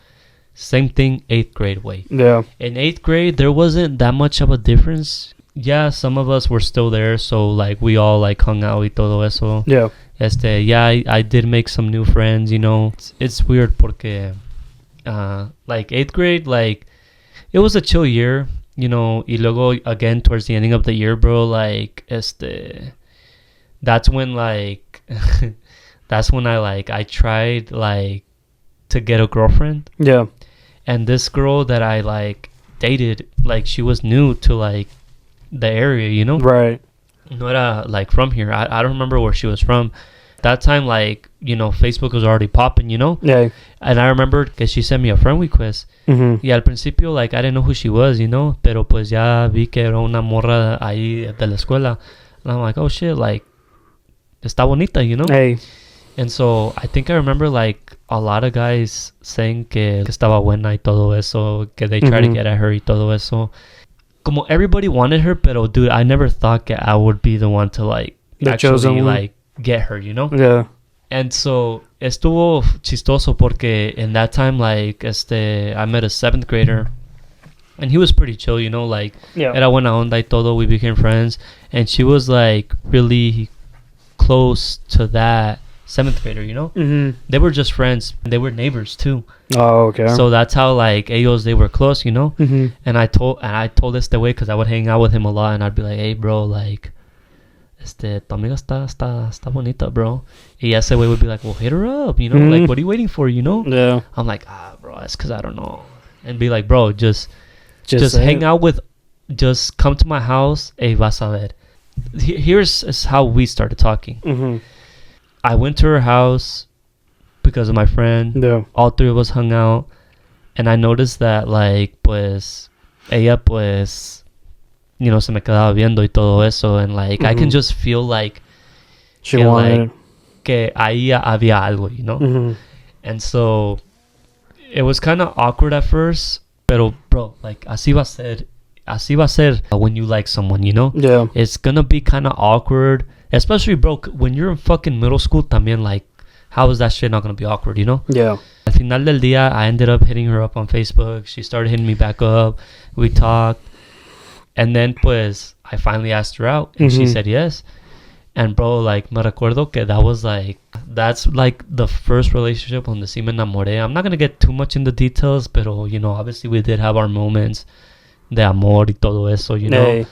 same thing 8th grade way. Yeah. In 8th grade, there wasn't that much of a difference. Yeah, some of us were still there, so like we all like hung out y todo eso. Yeah. Yeah, I did make some new friends, you know. It's weird porque like 8th grade, like it was a chill year. You know, y luego again towards the ending of the year, bro, like that's when like that's when I tried like to get a girlfriend. Yeah. And this girl that I like dated, like she was new to like the area, you know? Right. No era like from here. I don't remember where she was from. That time, like, you know, Facebook was already popping, you know? Yeah. And I remember que she sent me a friend request. Y al principio, like, I didn't know who she was, you know? Pero pues ya vi que era una morra ahí de la escuela. And I'm like, oh shit, like, está bonita, you know? Hey. And so I think I remember, like, a lot of guys saying que estaba buena y todo eso, que they tried to get at her y todo eso. Como everybody wanted her, pero dude, I never thought that I would be the one to, like, the actually, chosen one. Like, get her, you know? Yeah. And so estuvo chistoso porque in that time, like, I met a 7th grader, and he was pretty chill, you know, like, Yeah. era buena onda y todo, we became friends, and she was, like, really close to that 7th grader, you know? Mm-hmm. They were just friends. They were neighbors, too. Oh, okay. So that's how, like, ellos, they were close, you know? Mm-hmm. And I told this the way because I would hang out with him a lot, and I'd be like, hey, bro, like, tu amiga está bonita, bro. Y ese way would be like, well, hit her up, you know? Mhm. Like, what are you waiting for, you know? Yeah. I'm like, bro, that's because I don't know. And be like, bro, just say hang it. out with, just come to my house, hey, vas a ver. Here's is how we started talking. Mm-hmm. I went to her house because of my friend. Yeah. All 3 of us hung out, and I noticed that, like, pues, ella, pues, you know, se me quedaba viendo y todo eso, and, like, I can Mhm. just feel, like, She que, wanted. que ahí había algo, you know? Mm-hmm. And so, it was kind of awkward at first, pero, bro, like, así va a ser when you like someone, you know? Yeah. It's gonna be kind of awkward, especially, bro, when you're in fucking middle school también, like, how is that shit not gonna be awkward, you know? Yeah. Al final del día, I ended up hitting her up on Facebook. She started hitting me back up. We talked. And then, pues, I finally asked her out, and she Mhm. said yes. And, bro, like, me recuerdo que that's, like, the first relationship donde sí me enamoré. I'm not gonna get too much into details, pero, you know, obviously we did have our moments de amor y todo eso, you know? Hey.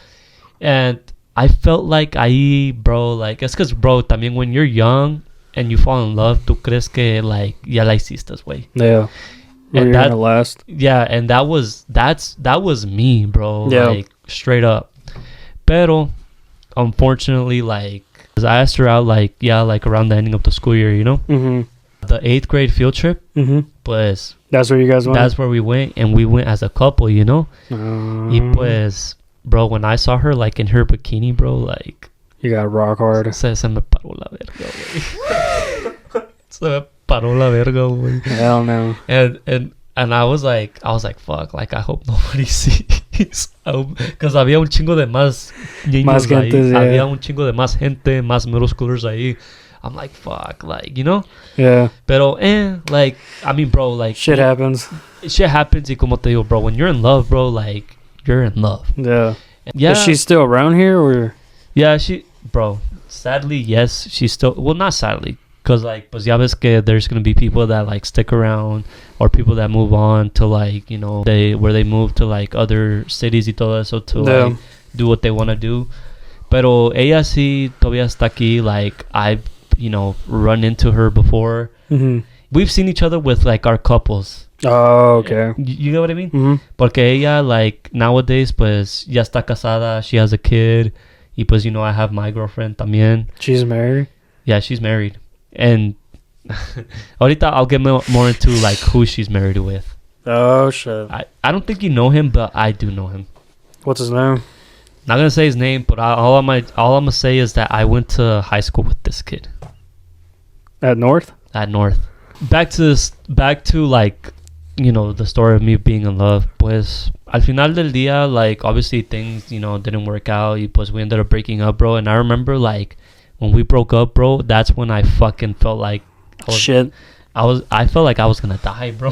And I felt like ahí, bro, like, it's because, bro, también when you're young and you fall in love, tú crees que, like, ya la hiciste, güey. Yeah. And You're that- gonna last. Yeah, and that was me, bro. Yeah. Like, straight up. Pero, unfortunately, like, 'cause I asked her out, like, yeah, like, around the ending of the school year, you know? Mm-hmm. The 8th grade field trip, Mm-hmm. pues, That's where you guys went. that's where we went, and we went as a couple, you know? Y pues, bro, when I saw her, like, in her bikini, bro, like, you got rock hard. se me paró la verga, güey. Se me paró la verga, güey. Hell no. And I was like, fuck, like, I hope nobody sees. Because había un chingo de más niños Más ahí. gentes, yeah. Había un chingo de más gente, más middle schoolers ahí. I'm like, fuck, like, you know? Yeah. Pero, like, I mean, bro, like, Shit happens. shit happens. Y como te digo, bro, when you're in love, bro, like, you're in love. Yeah. Yeah. Is she still around here or? Yeah, bro, sadly, yes, she's still, well, not sadly, because, like, pues ya ves que there's going to be people that, like, stick around, or people that move on to, like, you know, where they move to, like, other cities y todo eso to, Yeah. like, do what they want to do. Pero ella sí todavía está aquí, like, I've, you know, run into her before. Mm-hmm. We've seen each other with, like, our couples. Oh, okay. You know what I mean? Mm-hmm. Porque ella, like, nowadays, pues, ya está casada, she has a kid, y pues, you know, I have my girlfriend también. She's married. Yeah, she's married. And ahorita I'll get more into, like, who she's married with. Oh shit. I don't think you know him, but I do know him. What's his name? Not gonna say his name, but all I'm gonna say is that I went to high school with this kid At North? at North. Back to like, you know, the story of me being in love. Pues al final del día, like, obviously things, you know, didn't work out. Y pues we ended up breaking up, bro. And I remember, like, when we broke up, bro, that's when I fucking felt like Shit. I felt like I was gonna die, bro.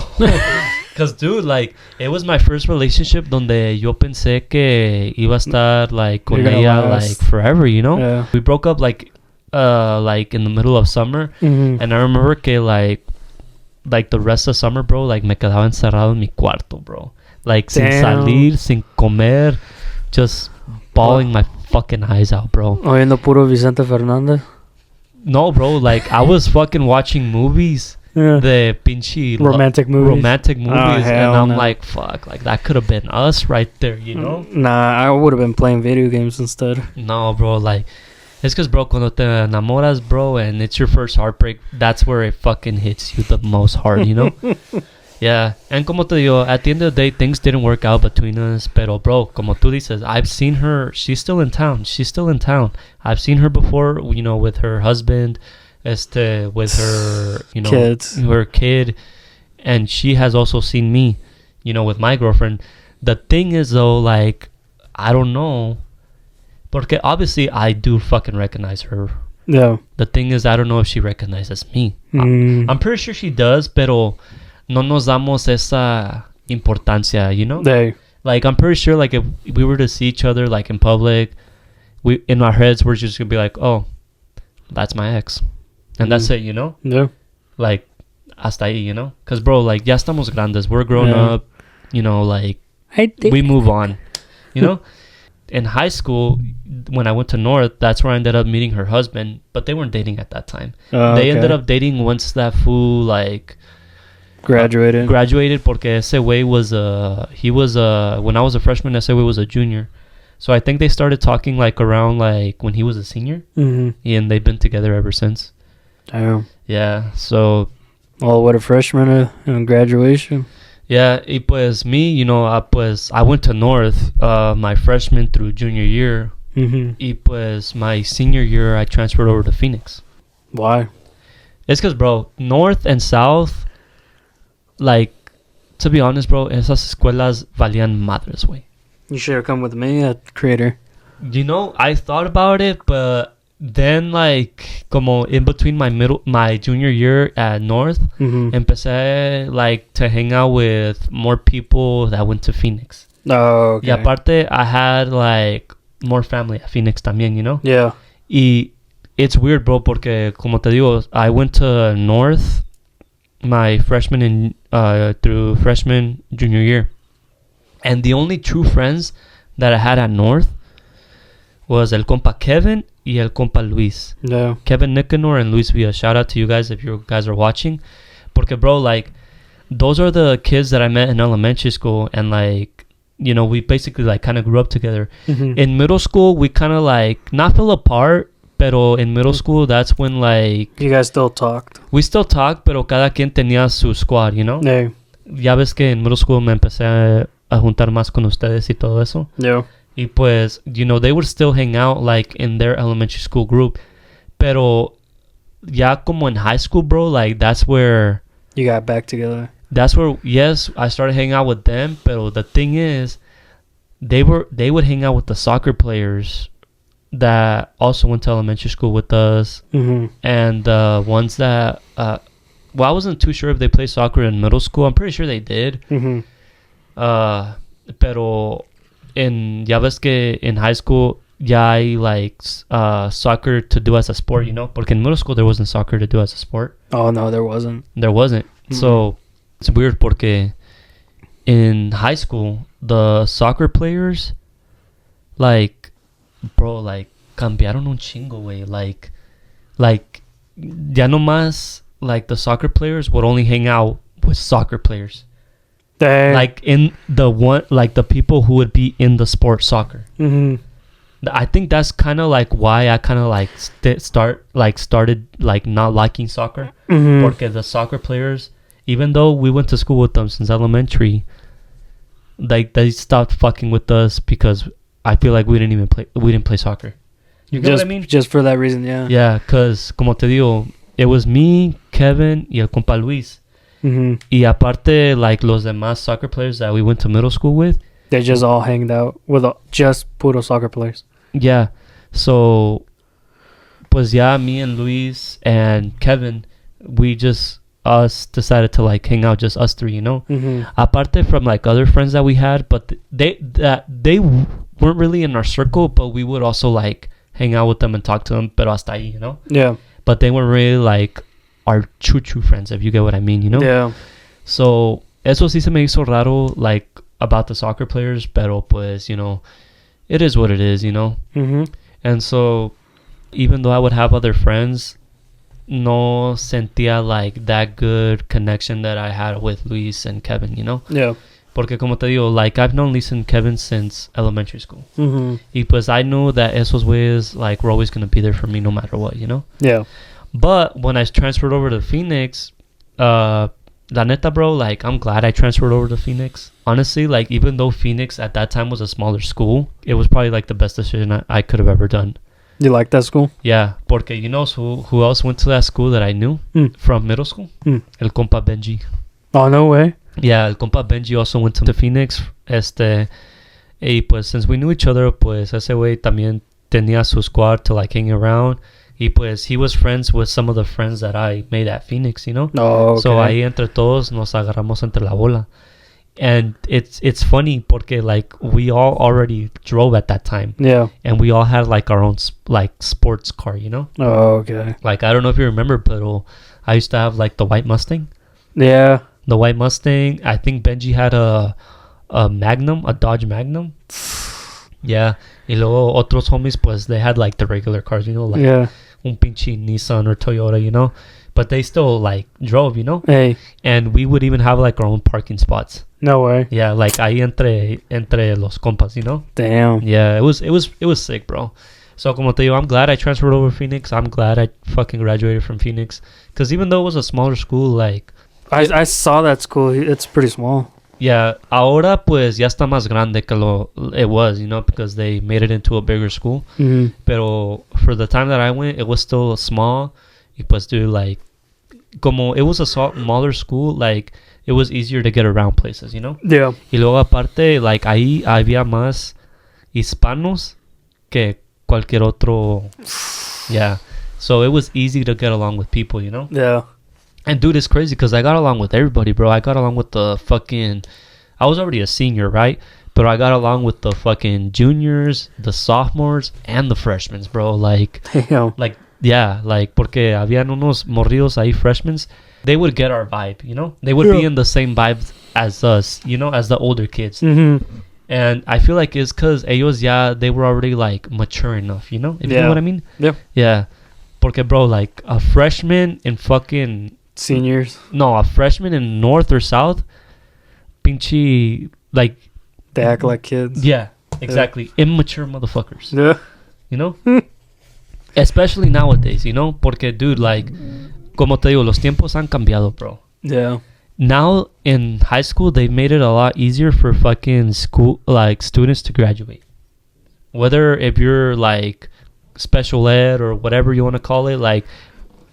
Cause, dude, like, it was my first relationship donde yo pensé que iba a estar, like, con You're gonna ella, last. like, forever, you know? Yeah. We broke up, like in the middle of summer. Mm-hmm. And I remember que, like, the rest of summer, bro, like, me quedaba encerrado en mi cuarto, bro. Like, sin Damn. salir, sin comer, just bawling my fucking eyes out, bro. Oyendo puro Vicente Fernandez. No, bro, like, I was fucking watching movies. Yeah. The pinchy Romantic movies. romantic movies, and hell I'm no. like, fuck, like, that could have been us right there, you know? Nah, I would have been playing video games instead. No, bro, like, it's because, bro, cuando te enamoras, bro, and it's your first heartbreak, that's where it fucking hits you the most hard, you know? Yeah, and como te digo, at the end of the day, things didn't work out between us, pero, bro, como tú dices, I've seen her, she's still in town, I've seen her before, you know, with her husband, with her, you know, Kids. her kid, and she has also seen me, you know, with my girlfriend. The thing is, though, like, I don't know, porque obviously I do fucking recognize her, Yeah. The thing is, I don't know if she recognizes me. I'm pretty sure she does, pero no nos damos esa importancia, you know? They. Like, I'm pretty sure, like, if we were to see each other, like, in public, we in our heads, we're just gonna be like, oh, that's my ex. And that's it, you know? Yeah. Like, hasta ahí, you know? Because, bro, like, ya estamos grandes. We're grown up, you know, like, we move on, you know? In high school, when I went to North, that's where I ended up meeting her husband, but they weren't dating at that time. They ended up dating once that fool, like, graduated porque ese way was when I was a freshman, ese way was a junior. So I think they started talking like around like when he was a senior, and they've been together ever since. Damn. Yeah, so what a freshman in graduation. Yeah, y pues me, you know, I went to North my freshman through junior year. Y pues my senior year I transferred over to Phoenix. Why? It's because, bro, North and South, like, to be honest, bro, esas escuelas valían madres, güey. You should have come with me at Creator. You know, I thought about it, but then, like, como in between my junior year at North, empecé, like, to hang out with more people that went to Phoenix. Oh, okay. Y aparte, I had, like, more family at Phoenix también, you know? Yeah. Y it's weird, bro, porque, como te digo, I went to North my freshman through freshman junior year. And the only true friends that I had at North was el compa Kevin y el compa Luis. Yeah. Kevin Nicanor and Luis Villa. Shout out to you guys if you guys are watching. Porque, bro, like, those are the kids that I met in elementary school. And, like, you know, we basically, like, kind of grew up together. In middle school, we kind of, like, not fell apart. Pero in middle school, that's when, like... You guys still talked? We still talked, pero cada quien tenía su squad, you know? Yeah. Ya ves que en middle school me empecé a juntar más con ustedes y todo eso. Yeah. Y pues, you know, they would still hang out, like, in their elementary school group. Pero ya como in high school, bro, like, that's where... You got back together. That's where, yes, I started hanging out with them. Pero the thing is, they would hang out with the soccer players that also went to elementary school with us. And the ones that... well, I wasn't too sure if they played soccer in middle school. I'm pretty sure they did. Pero... ya ves que in high school ya hay like soccer to do as a sport, you know? Porque in middle school there wasn't soccer to do as a sport. Oh, no, there wasn't. There wasn't. So it's weird porque in high school the soccer players, like, bro, like, cambiaron un chingo, güey. Like ya no más, like, the soccer players would only hang out with soccer players. Dang. Like in the one, like the people who would be in the sport soccer. I think that's kind of like why I kind of like started like not liking soccer. Porque the soccer players, even though we went to school with them since elementary, like they stopped fucking with us because I feel like we didn't play soccer. You get what I mean? Just for that reason, yeah. Yeah, because como te digo, it was me, Kevin, y el compa Luis. Y aparte, like, los demás soccer players that we went to middle school with, they just all hanged out with just puro soccer players. Yeah. So, pues yeah, me and Luis and Kevin, we just decided to, like, hang out, just us three, you know? Aparte from, like, other friends that we had, but they weren't really in our circle, but we would also, like, hang out with them and talk to them, pero hasta ahí, you know? Yeah. But they weren't really, like, our true friends, if you get what I mean, you know? Yeah. So, eso sí se me hizo raro, like, about the soccer players, pero pues, you know, it is what it is, you know? And so, even though I would have other friends, no sentía, like, that good connection that I had with Luis and Kevin, you know? Yeah. Porque como te digo, like, I've known Luis and Kevin since elementary school. Y pues I knew that esos güeyes, like, were always going to be there for me no matter what, you know? Yeah. But when I transferred over to Phoenix, la neta, bro, like, I'm glad I transferred over to Phoenix. Honestly, like, even though Phoenix at that time was a smaller school, it was probably, like, the best decision I could have ever done. You like that school? Yeah, porque you know who else went to that school that I knew from middle school? El compa Benji. Oh, no way. Yeah, el compa Benji also went to Phoenix. Y pues, since we knew each other, pues, ese güey también tenía su squad to, like, hang around. Y pues he was friends with some of the friends that I made at Phoenix, you know. Oh, okay. So ahí entre todos nos agarramos entre la bola. And it's funny porque like we all already drove at that time. Yeah. And we all had like our own like sports car, you know. Oh, okay. Like I don't know if you remember, but I used to have like the white Mustang. Yeah. The white Mustang. I think Benji had a Magnum, a Dodge Magnum. Yeah. Y luego otros homies pues they had like the regular cars, you know, like Yeah. un pinche Nissan or Toyota, you know. But they still like drove, you know. Hey. And we would even have like our own parking spots. No way. Yeah, like ahí entre los compas, you know. Damn. Yeah, it was sick, bro. So como te digo, I'm glad I transferred over to Phoenix. I'm glad I fucking graduated from Phoenix. Because even though it was a smaller school, like... I saw that school. It's pretty small. Yeah, ahora pues ya está más grande que it was, you know, because they made it into a bigger school. Mm-hmm. Pero for the time that I went, it was still small. Y pues, dude, like... Como it was a smaller school, like... It was easier to get around places, you know? Yeah. Y luego aparte, like, ahí había más hispanos que cualquier otro. Yeah. So it was easy to get along with people, you know? Yeah. And dude, it's crazy because I got along with everybody, bro. I got along with the fucking... I was already a senior, right? But I got along with the fucking juniors, the sophomores, and the freshmen, bro. Like... Damn. Like, yeah. Like, porque habían unos morridos ahí, freshmen. They would get our vibe, you know? They would be in the same vibe as us, you know, as the older kids. Mm-hmm. And I feel like it's because ellos they were already, like, mature enough, you know? If you know what I mean? Yeah. Yeah. Porque, bro, like, a freshman in fucking... Seniors. No, a freshman in North or South, pinche, like... They act like kids. Yeah, exactly. Immature motherfuckers. Yeah. You know? Especially nowadays, you know? Porque, dude, like... Como te digo, los tiempos han cambiado, bro. Yeah. Now in high school, they made it a lot easier for fucking school, like students to graduate. Whether if you're like special ed or whatever you want to call it, like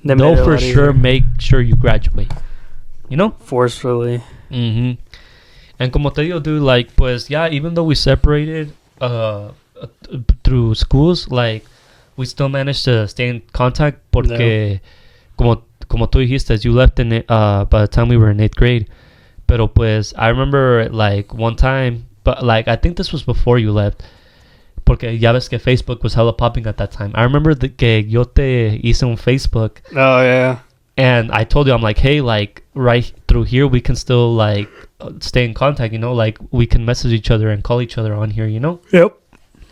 they'll for sure make sure you graduate. You know? Forcefully. Mm-hmm. And como te digo, dude, like, pues, yeah, even though we separated through schools, like, we still managed to stay in contact porque, como tú dijiste, you left in it, by the time we were in 8th grade. Pero pues, I remember, like, one time, but, like, I think this was before you left. Porque ya ves que Facebook was hella popping at that time. I remember que yo te hice un Facebook. Oh, yeah. And I told you, I'm like, hey, like, right through here, we can still, like, stay in contact, you know? Like, we can message each other and call each other on here, you know? Yep.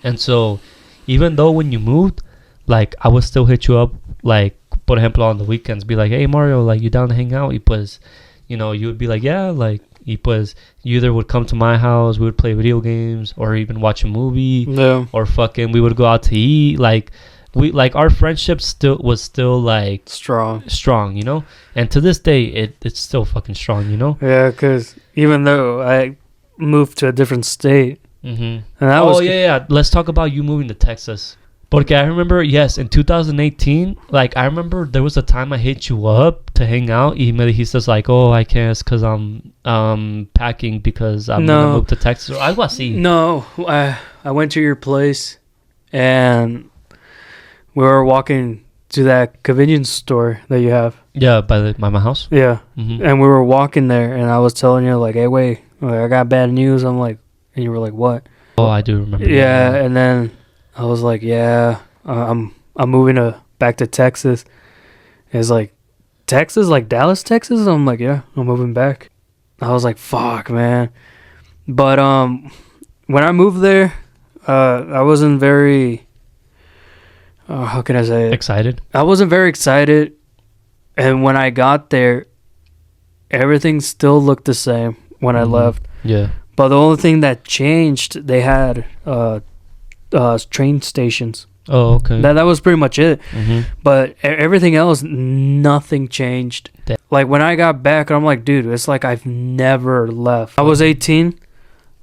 And so, even though when you moved, like, I would still hit you up, like, por ejemplo, on the weekends, be like, hey, Mario, like, you down to hang out? Y pues, you know, you would be like, yeah, like, y pues, you either would come to my house, we would play video games, or even watch a movie, or fucking, we would go out to eat, like, our friendship was still, like, strong, you know? And to this day, it's still fucking strong, you know? Yeah, because even though I moved to a different state, and that yeah, let's talk about you moving to Texas. Porque I remember, yes, in 2018, like, I remember there was a time I hit you up to hang out. Y me dijiste, like, oh, I can't because I'm packing because I'm going to move to Texas. Or algo así. No, I went to your place and we were walking to that convenience store that you have. Yeah, by my house. Yeah. Mm-hmm. And we were walking there and I was telling you, like, hey, wait, I got bad news. I'm like, and you were like, what? Oh, I do remember. Yeah, and then I was like, yeah, I'm moving back to Texas. It's like, Texas, like Dallas, Texas? I'm like, yeah, I'm moving back. I was like, fuck, man. But when I moved there, I wasn't very, how can I say it? Excited? I wasn't very excited. And when I got there, everything still looked the same when I left. Yeah. But the only thing that changed, they had train stations. Oh, okay. That was pretty much it. Mm-hmm. But everything else, nothing changed. Like, when I got back, I'm like, dude, it's like I've never left. I was 18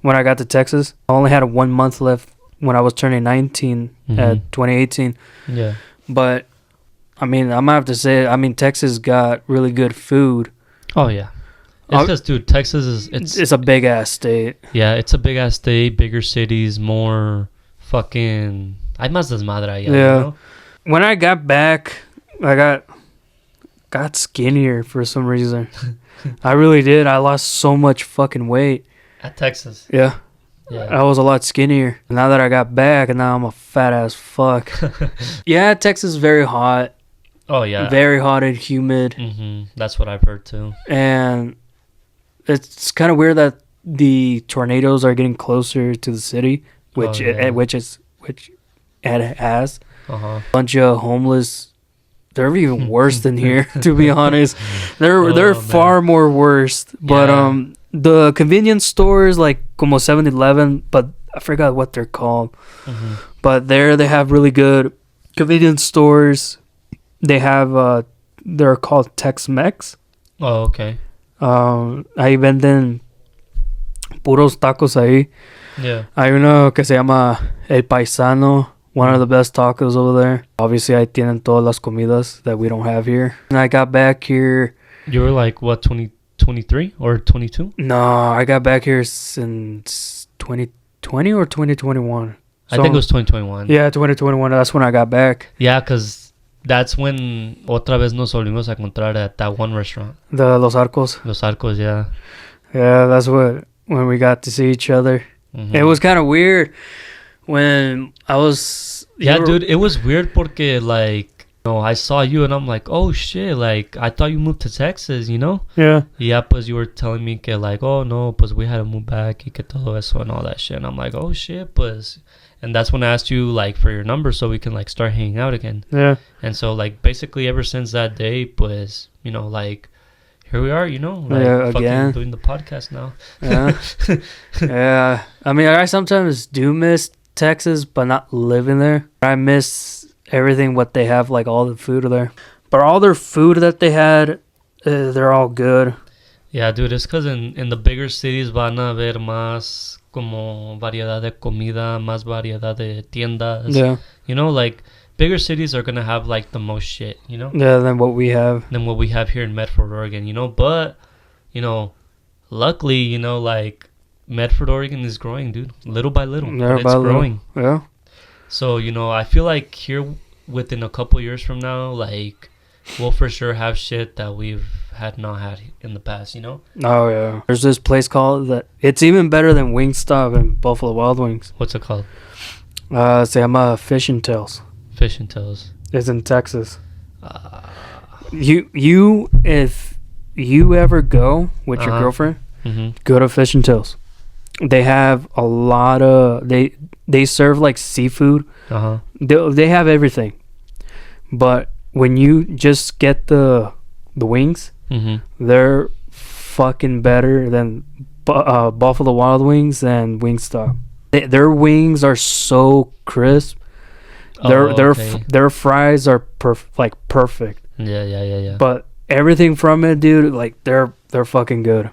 when I got to Texas. I only had 1 month left when I was turning 19 at 2018. Yeah. But, I mean, I'm going to have to say, I mean, Texas got really good food. Oh, yeah. It's because, dude, Texas it's a big-ass state. Yeah, it's a big-ass state, bigger cities, more fucking... Hay más desmadre allá, yeah. You know? When I got back, I got skinnier for some reason. I really did. I lost so much fucking weight. At Texas. Yeah. I was a lot skinnier. Now that I got back, and now I'm a fat ass fuck. Yeah, Texas is very hot. Oh, yeah. Very hot and humid. That's what I've heard, too. And it's kind of weird that the tornadoes are getting closer to the city, which it has. A bunch of homeless. They're even worse than here, to be honest. They're far more worse. But the convenience stores like como 7-Eleven, but I forgot what they're called. But there they have really good convenience stores. They have they're called Tex-Mex. Oh, okay. Ahí venden puros tacos ahí. Yeah. Hay uno que se llama El Paisano. One of the best tacos over there. Obviously, ahí tienen todas las comidas that we don't have here. And I got back here. You were like, what, 23 or 22? No, I got back here since 2020 or 2021. I think it was 2021. Yeah, 2021. That's when I got back. Yeah, because that's when otra vez nos volvimos a encontrar at that one restaurant. The Los Arcos. Los Arcos, yeah. Yeah, that's when we got to see each other. It was kind of weird. When I was... Yeah, dude, it was weird porque, like, you know, I saw you and I'm like, oh, shit, like, I thought you moved to Texas, you know? Yeah. Yeah, pues you were telling me que, like, oh, no, pues we had to move back y que todo eso and all that shit. And I'm like, oh, shit, pues... And that's when I asked you, like, for your number so we can, like, start hanging out again. Yeah. And so, like, basically ever since that day, pues, you know, like... Here we are, you know, like again. fucking doing the podcast now. Yeah. Yeah. I mean, I sometimes do miss Texas, but not living there. I miss everything what they have, like all the food there. But all their food that they had, they're all good. Yeah, dude, it's because in the bigger cities van a ver más como variedad de comida, más variedad de tiendas. Yeah. You know, like... Bigger cities are going to have, like, the most shit, you know? Yeah, than what we have. Than what we have here in Medford, Oregon, you know? But, you know, luckily, you know, like, Medford, Oregon is growing, dude. Little by little. It's growing. Yeah. So, you know, I feel like here, within a couple years from now, like, we'll for sure have shit that we've not had in the past, you know? Oh, yeah. There's this place called that. It's even better than Wingstop and Buffalo Wild Wings. What's it called? Se llama Fish and Tails. Fish and Tails. It's in Texas. You if you ever go with your girlfriend, go to Fish and Tails. They have a lot of they serve like seafood. They have everything, but when you just get the wings, they're fucking better than Buffalo Wild Wings and Wingstop. Their wings are so crisp. Their fries are perfect. Yeah. But everything from it, dude, like they're fucking good.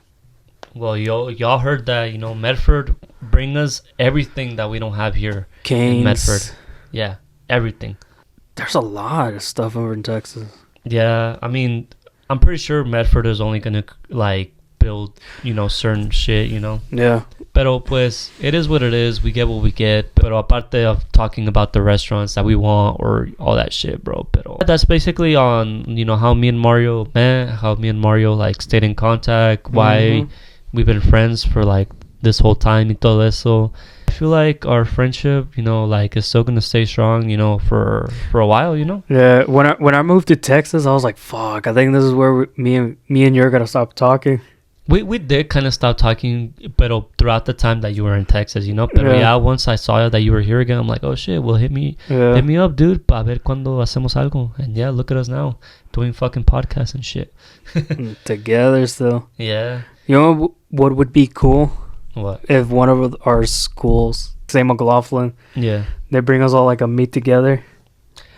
Well, y'all heard that, you know, Medford bring us everything that we don't have here Canes. in Medford. Yeah, everything. There's a lot of stuff over in Texas. Yeah, I mean, I'm pretty sure Medford is only gonna like build, you know, certain shit, you know. Yeah. Pero pues, it is what it is. We get what we get. Pero aparte of talking about the restaurants that we want or all that shit, bro. Pero that's basically on, you know, how me and Mario met, how me and Mario like stayed in contact, why we've been friends for like this whole time y todo eso. I feel like our friendship, you know, like is still gonna stay strong, you know, for a while, you know. Yeah. When I moved to Texas, I was like, fuck. I think this is where me and you're gonna stop talking. We did kind of stop talking, pero throughout the time that you were in Texas, you know. Pero yeah, once I saw that you were here again, I'm like, oh shit, well hit me up, dude, pa ver cuando hacemos algo. And yeah, look at us now, doing fucking podcasts and shit. Together still. Yeah. You know what would be cool? What? If one of our schools, say McLaughlin, they bring us all like a meet together.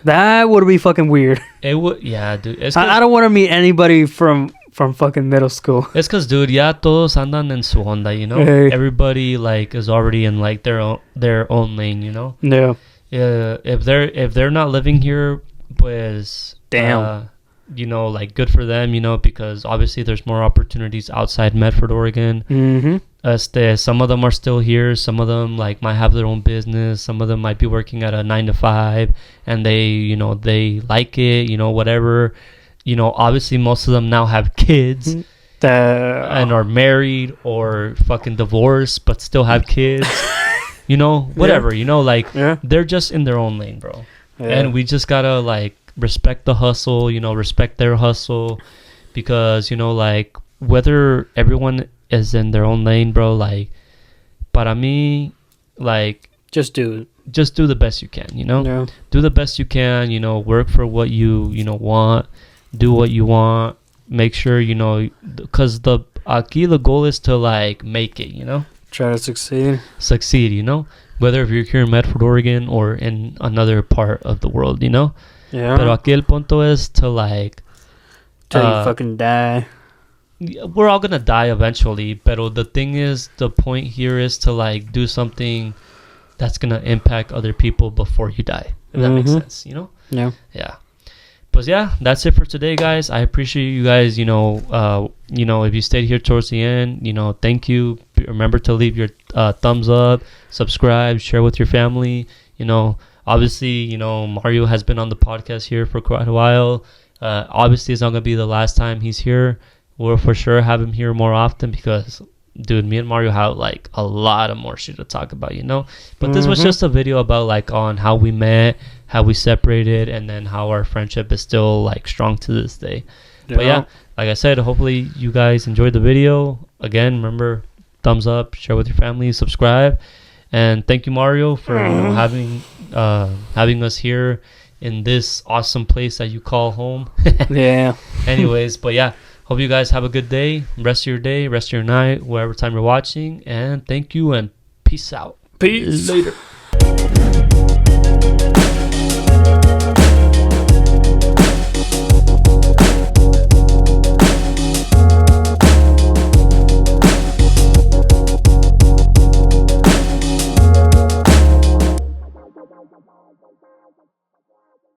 That would be fucking weird. It would, yeah, dude. I don't want to meet anybody from fucking middle school. It's because, dude, ya todos andan en su onda, you know. Hey. Everybody like is already in like their own lane, you know. Yeah. If they're not living here, pues damn. You know, like good for them, you know, because obviously there's more opportunities outside Medford, Oregon. some of them are still here. Some of them like might have their own business. Some of them might be working at a 9 to 5, and they like it. Whatever. Obviously most of them now have kids and are married or fucking divorced, but still have kids. Whatever. They're just in their own lane, bro. Yeah. And we just gotta like respect the hustle. Respect their hustle, because whether everyone is in their own lane, bro, like, para mí, like, just do the best you can, Yeah. Do the best you can, work for what you want, do what you want, make sure, because aquí the goal is to, like, make it, Try to succeed, whether if you're here in Medford, Oregon, or in another part of the world, Yeah. Pero aquí el punto is to, like, till you fucking die. We're all gonna die eventually, but the thing is, the point here is to like do something that's gonna impact other people before you die. If that makes sense, Yeah. But yeah, that's it for today, guys. I appreciate you guys. If you stayed here towards the end, thank you. Remember to leave your thumbs up, subscribe, share with your family. Obviously, Mario has been on the podcast here for quite a while. Obviously, it's not gonna be the last time he's here. We'll for sure have him here more often because, dude, me and Mario have like a lot of more shit to talk about, But this was just a video about like on how we met, how we separated, and then how our friendship is still like strong to this day. Yeah. But yeah, like I said, hopefully you guys enjoyed the video. Again, remember, thumbs up, share with your family, subscribe, and thank you, Mario, for having us here in this awesome place that you call home. Yeah. Anyways, but yeah. Hope you guys have a good day, rest of your day, rest of your night, whatever time you're watching. And thank you and peace out. Peace. Later.